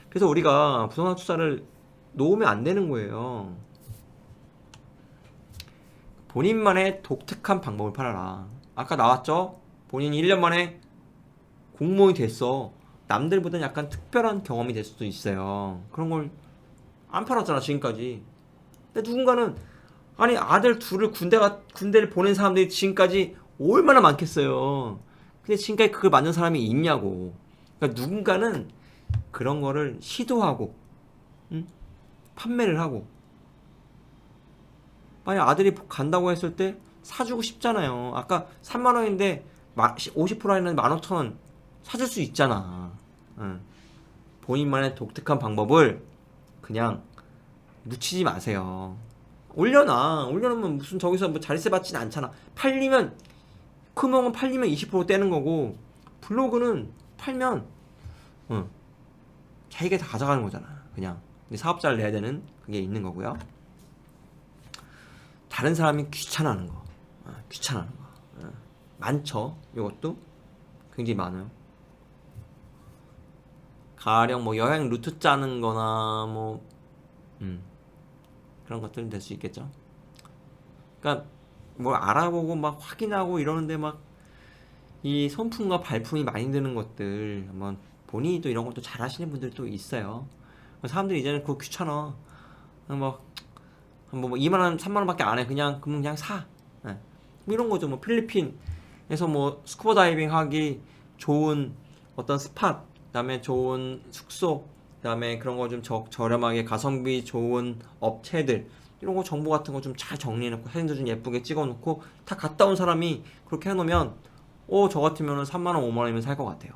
그래서 우리가 부동산 투자를 놓으면 안 되는 거예요. 본인만의 독특한 방법을 팔아라. 아까 나왔죠? 본인이 1년 만에 공무원이 됐어. 남들보다 약간 특별한 경험이 될 수도 있어요. 그런 걸 안 팔았잖아 지금까지. 근데 누군가는, 아니 아들 둘을 군대를 보낸 사람들이 지금까지 얼마나 많겠어요. 근데 지금까지 그걸 만든 사람이 있냐고. 그러니까 누군가는 그런 거를 시도하고 판매를 하고, 만약 아들이 간다고 했을 때 사주고 싶잖아요. 아까 3만원인데 50% 할인은 15,000원 사줄 수 있잖아. 본인만의 독특한 방법을 그냥 묻히지 마세요. 올려놓으면 무슨 저기서 뭐 자릿세 받진 않잖아. 팔리면, 크몽은 팔리면 20% 떼는 거고, 블로그는 팔면 자기가 다 가져가는 거잖아. 그냥 사업자를 내야 되는 그게 있는 거고요. 다른 사람이 귀찮아하는 거, 많죠. 이것도 굉장히 많아요. 가령 뭐 여행 루트 짜는 거나 뭐 그런 것들은 될 수 있겠죠. 그러니까 뭘 알아보고 막 확인하고 이러는데 막 이 손품과 발품이 많이 드는 것들 한번 본인이 또 이런 것도 잘 하시는 분들도 있어요. 사람들이 이제는 그거 귀찮아. 뭐 2만원 3만원밖에 안 해. 그냥 사. 예. 뭐 이런 거죠. 뭐 필리핀에서 뭐 스쿠버 다이빙 하기 좋은 어떤 스팟, 그다음에 좋은 숙소, 그다음에 그런 거 좀 저렴하게 가성비 좋은 업체들, 이런 거 정보 같은 거 좀 잘 정리해놓고 사진도 좀 예쁘게 찍어놓고 다 갔다 온 사람이 그렇게 해놓으면 저 같으면은 3만원 5만원이면 살 것 같아요.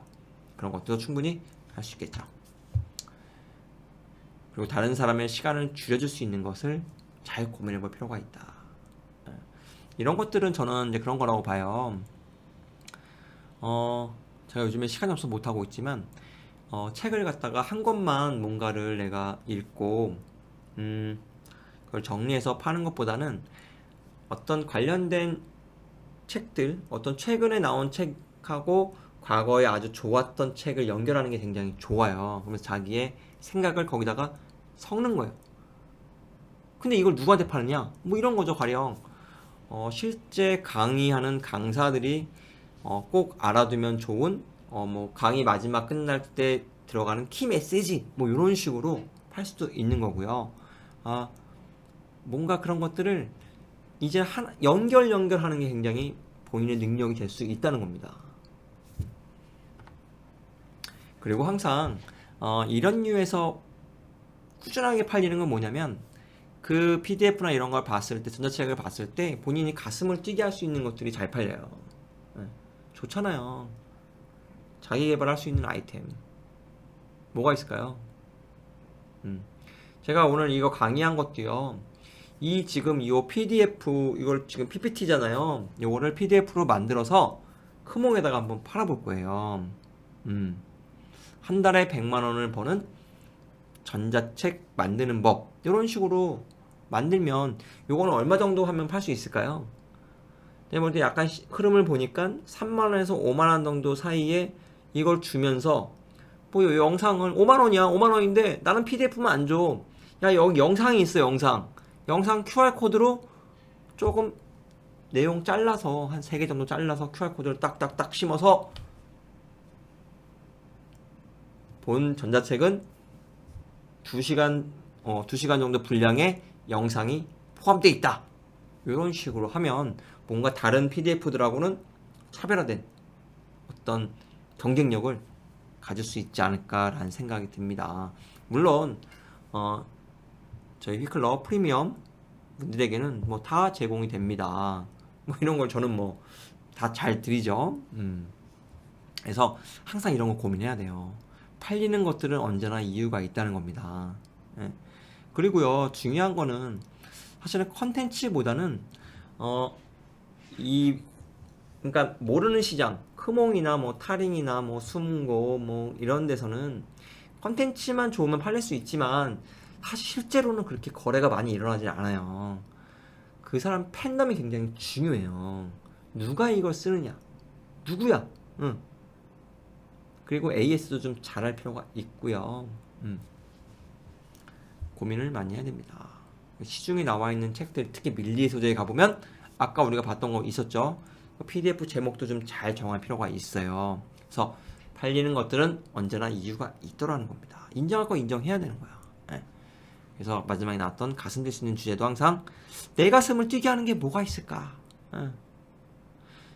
그런 것도 충분히 할 수 있겠죠. 그리고 다른 사람의 시간을 줄여줄 수 있는 것을 잘 고민해 볼 필요가 있다. 이런 것들은 저는 이제 그런 거라고 봐요. 제가 요즘에 시간이 없어서 못하고 있지만, 책을 갖다가 한 권만 뭔가를 내가 읽고, 그걸 정리해서 파는 것보다는 어떤 관련된 책들, 어떤 최근에 나온 책하고 과거에 아주 좋았던 책을 연결하는 게 굉장히 좋아요. 그러면서 자기의 생각을 거기다가 섞는 거예요. 근데 이걸 누구한테 파느냐? 뭐 이런 거죠, 가령. 실제 강의하는 강사들이 꼭 알아두면 좋은 뭐 강의 마지막 끝날 때 들어가는 키 메시지, 뭐 이런 식으로 팔 수도 있는 거고요. 뭔가 그런 것들을 이제 연결하는 게 굉장히 본인의 능력이 될 수 있다는 겁니다. 그리고 항상 이런 류에서 꾸준하게 팔리는 건 뭐냐면, 그 PDF나 이런 걸 봤을 때, 전자책을 봤을 때 본인이 가슴을 뛰게 할 수 있는 것들이 잘 팔려요. 좋잖아요. 자기 개발할 수 있는 아이템 뭐가 있을까요? 제가 오늘 이거 강의한 것도요, 지금 이 PDF, 이걸 지금 PPT잖아요. 이거를 PDF로 만들어서 크몽에다가 한번 팔아볼 거예요. 한 달에 100만원을 버는 전자책 만드는 법, 이런 식으로 만들면 요거는 얼마 정도 하면 팔 수 있을까요? 내가 볼 때 약간 흐름을 보니까 3만원에서 5만원 정도 사이에 이걸 주면서, 뭐 영상을 5만원이야 5만원인데 나는 PDF만 안 줘. 야, 여기 영상이 있어. 영상 QR코드로 조금 내용 잘라서 한 3개 정도 잘라서 QR코드를 딱딱딱 심어서, 본 전자책은 2시간 정도 분량의 영상이 포함되어 있다. 이런 식으로 하면 뭔가 다른 PDF들하고는 차별화된 어떤 경쟁력을 가질 수 있지 않을까라는 생각이 듭니다. 물론 저희 휘클럽 프리미엄 분들에게는 뭐 다 제공이 됩니다. 뭐 이런 걸 저는 뭐 다 잘 드리죠. 그래서 항상 이런 거 고민해야 돼요. 팔리는 것들은 언제나 이유가 있다는 겁니다. 그리고요, 중요한 거는 사실은 컨텐츠보다는 그러니까 모르는 시장, 크몽이나 뭐 타링이나 뭐 숨고 뭐 이런 데서는 컨텐츠만 좋으면 팔릴 수 있지만, 사실 실제로는 그렇게 거래가 많이 일어나지 않아요. 그 사람 팬덤이 굉장히 중요해요. 누가 이걸 쓰느냐, 누구야. 그리고 AS도 좀 잘할 필요가 있고요. 고민을 많이 해야 됩니다. 시중에 나와 있는 책들, 특히 밀리의 소재에 가보면 아까 우리가 봤던 거 있었죠. PDF 제목도 좀 잘 정할 필요가 있어요. 그래서 팔리는 것들은 언제나 이유가 있더라는 겁니다. 인정할 거 인정해야 되는 거야. 그래서 마지막에 나왔던 가슴 뛸 수 있는 주제도 항상 내 가슴을 뛰게 하는 게 뭐가 있을까.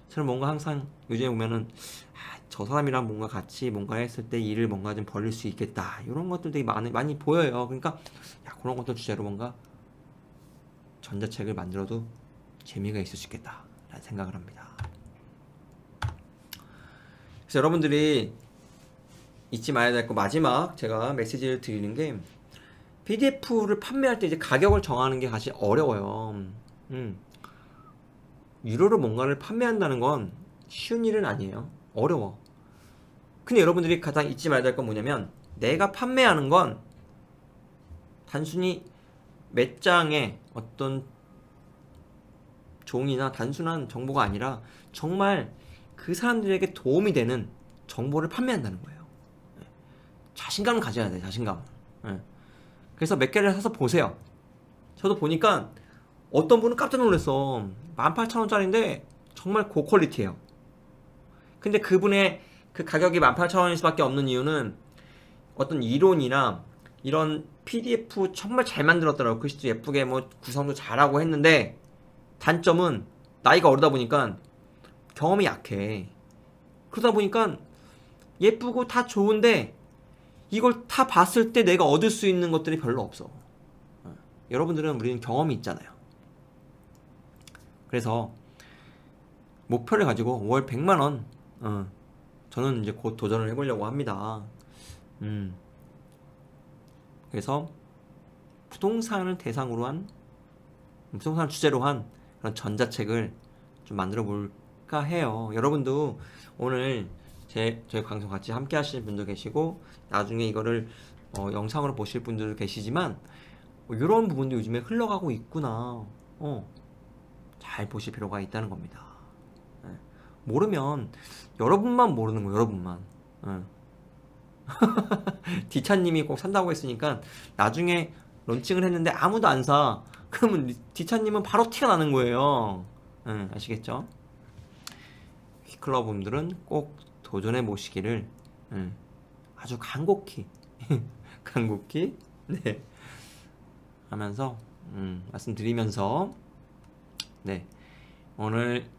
저는 뭔가 항상 요즘에 보면은 저 사람이랑 뭔가 같이 뭔가 했을 때 일을 뭔가 좀 벌릴 수 있겠다, 이런 것들 되게 많이 보여요. 그러니까 그런 것들 주제로 뭔가 전자책을 만들어도 재미가 있을 수 있겠다 라는 생각을 합니다. 그래서 여러분들이 잊지 말아야 될 거, 마지막 제가 메시지를 드리는 게, PDF를 판매할 때 이제 가격을 정하는 게 사실 어려워요. 유료로 뭔가를 판매한다는 건 쉬운 일은 아니에요. 어려워. 근데 여러분들이 가장 잊지 말아야 될 건 뭐냐면, 내가 판매하는 건 단순히 몇 장의 어떤 종이나 단순한 정보가 아니라 정말 그 사람들에게 도움이 되는 정보를 판매한다는 거예요. 자신감을 가져야 돼, 자신감. 그래서 몇 개를 사서 보세요. 저도 보니까 어떤 분은 깜짝 놀랐어. 18,000원짜리인데 정말 고퀄리티예요. 근데 그분의 그 가격이 18,000원일 수밖에 없는 이유는 어떤 이론이나 이런 PDF 정말 잘 만들었더라고. 글씨도 예쁘게 뭐 구성도 잘하고 했는데 단점은 나이가 어리다 보니까 경험이 약해. 그러다 보니까 예쁘고 다 좋은데 이걸 다 봤을 때 내가 얻을 수 있는 것들이 별로 없어. 여러분들은 우리는 경험이 있잖아요. 그래서 목표를 가지고 월 100만원 저는 이제 곧 도전을 해보려고 합니다. 그래서 부동산을 대상으로 한 부동산을 주제로 한 그런 전자책을 좀 만들어 볼까 해요. 여러분도 오늘 저희 방송 같이 함께 하시는 분도 계시고 나중에 이거를 영상으로 보실 분들도 계시지만 이런 부분도 요즘에 흘러가고 있구나. 잘 보실 필요가 있다는 겁니다. 모르면 여러분만 모르는 거예요. 여러분만. 디차님이 꼭 산다고 했으니까 나중에 론칭을 했는데 아무도 안 사. 그러면 디차님은 바로 티가 나는 거예요. 아시겠죠? 휘클러분들은 꼭 도전해 보시기를 아주 간곡히 간곡히 네 하면서 말씀드리면서 네 오늘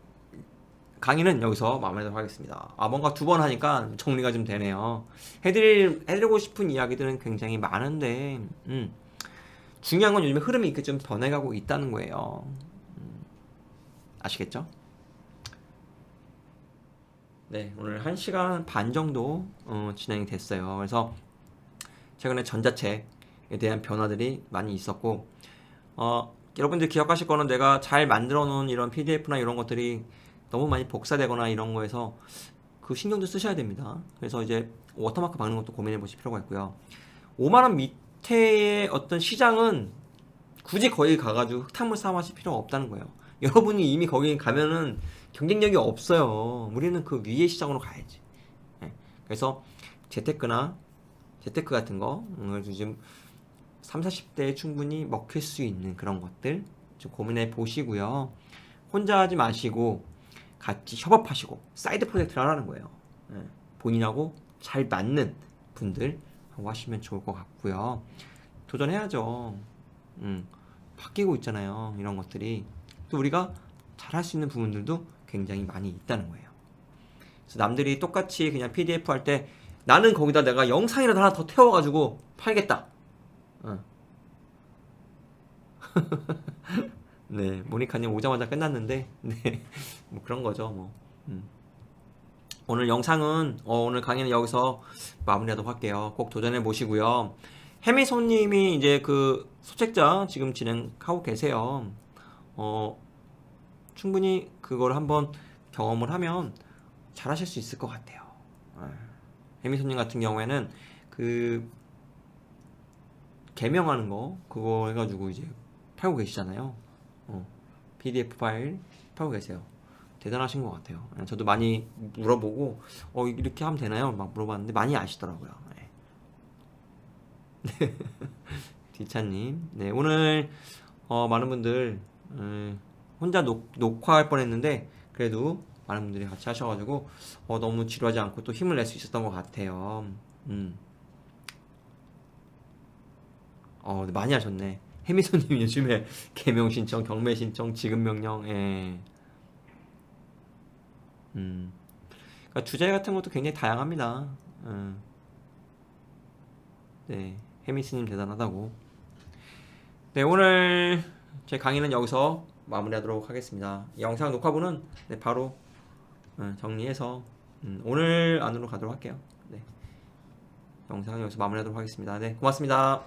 강의는 여기서 마무리하도록 하겠습니다. 뭔가 두 번 하니까 정리가 좀 되네요. 해드리고 싶은 이야기들은 굉장히 많은데 중요한 건 요즘에 흐름이 이렇게 좀 변해가고 있다는 거예요. 아시겠죠? 네, 오늘 1시간 반 정도 진행이 됐어요. 그래서 최근에 전자책에 대한 변화들이 많이 있었고 여러분들 기억하실 거는 내가 잘 만들어 놓은 이런 PDF나 이런 것들이 너무 많이 복사되거나 이런 거에서 그 신경도 쓰셔야 됩니다. 그래서 이제 워터마크 박는 것도 고민해 보실 필요가 있고요. 5만원 밑에의 어떤 시장은 굳이 거기 가가지고 흙탕물 싸움하실 필요가 없다는 거예요. 여러분이 이미 거기 가면은 경쟁력이 없어요. 우리는 그 위의 시장으로 가야지. 네. 그래서 재테크 같은 거 요즘 30, 40대에 충분히 먹힐 수 있는 그런 것들 좀 고민해 보시고요. 혼자 하지 마시고 같이 협업하시고 사이드 프로젝트를 하라는 거예요. 본인하고 잘 맞는 분들 하고 하시면 좋을 것 같고요. 도전해야죠. 바뀌고 있잖아요. 이런 것들이 또 우리가 잘할 수 있는 부분들도 굉장히 많이 있다는 거예요. 그래서 남들이 똑같이 그냥 PDF 할 때 나는 거기다 내가 영상이라도 하나 더 태워가지고 팔겠다. 네, 모니카님 오자마자 끝났는데, 네, 뭐 그런 거죠, 뭐. 오늘 영상은, 오늘 강의는 여기서 마무리하도록 할게요. 꼭 도전해 보시고요. 해미손님이 이제 그 소책자 지금 진행하고 계세요. 충분히 그걸 한번 경험을 하면 잘 하실 수 있을 것 같아요. 해미손님 같은 경우에는 그 개명하는 거, 그거 해가지고 이제 팔고 계시잖아요. PDF 파일 팔고 계세요. 대단하신 것 같아요. 저도 많이 물어보고 이렇게 하면 되나요? 막 물어봤는데 많이 아시더라고요. 네. 디차님, 네 오늘 많은 분들 혼자 녹화할 뻔했는데 그래도 많은 분들이 같이 하셔가지고 너무 지루하지 않고 또 힘을 낼 수 있었던 것 같아요. 많이 하셨네. 해미소님 요즘에 개명 신청, 경매 신청, 지급 명령, 그러니까 주제 같은 것도 굉장히 다양합니다. 네, 해미스님 대단하다고. 네, 오늘 제 강의는 여기서 마무리하도록 하겠습니다. 영상 녹화본은 네, 바로 정리해서 오늘 안으로 가도록 할게요. 네, 영상은 여기서 마무리하도록 하겠습니다. 네, 고맙습니다.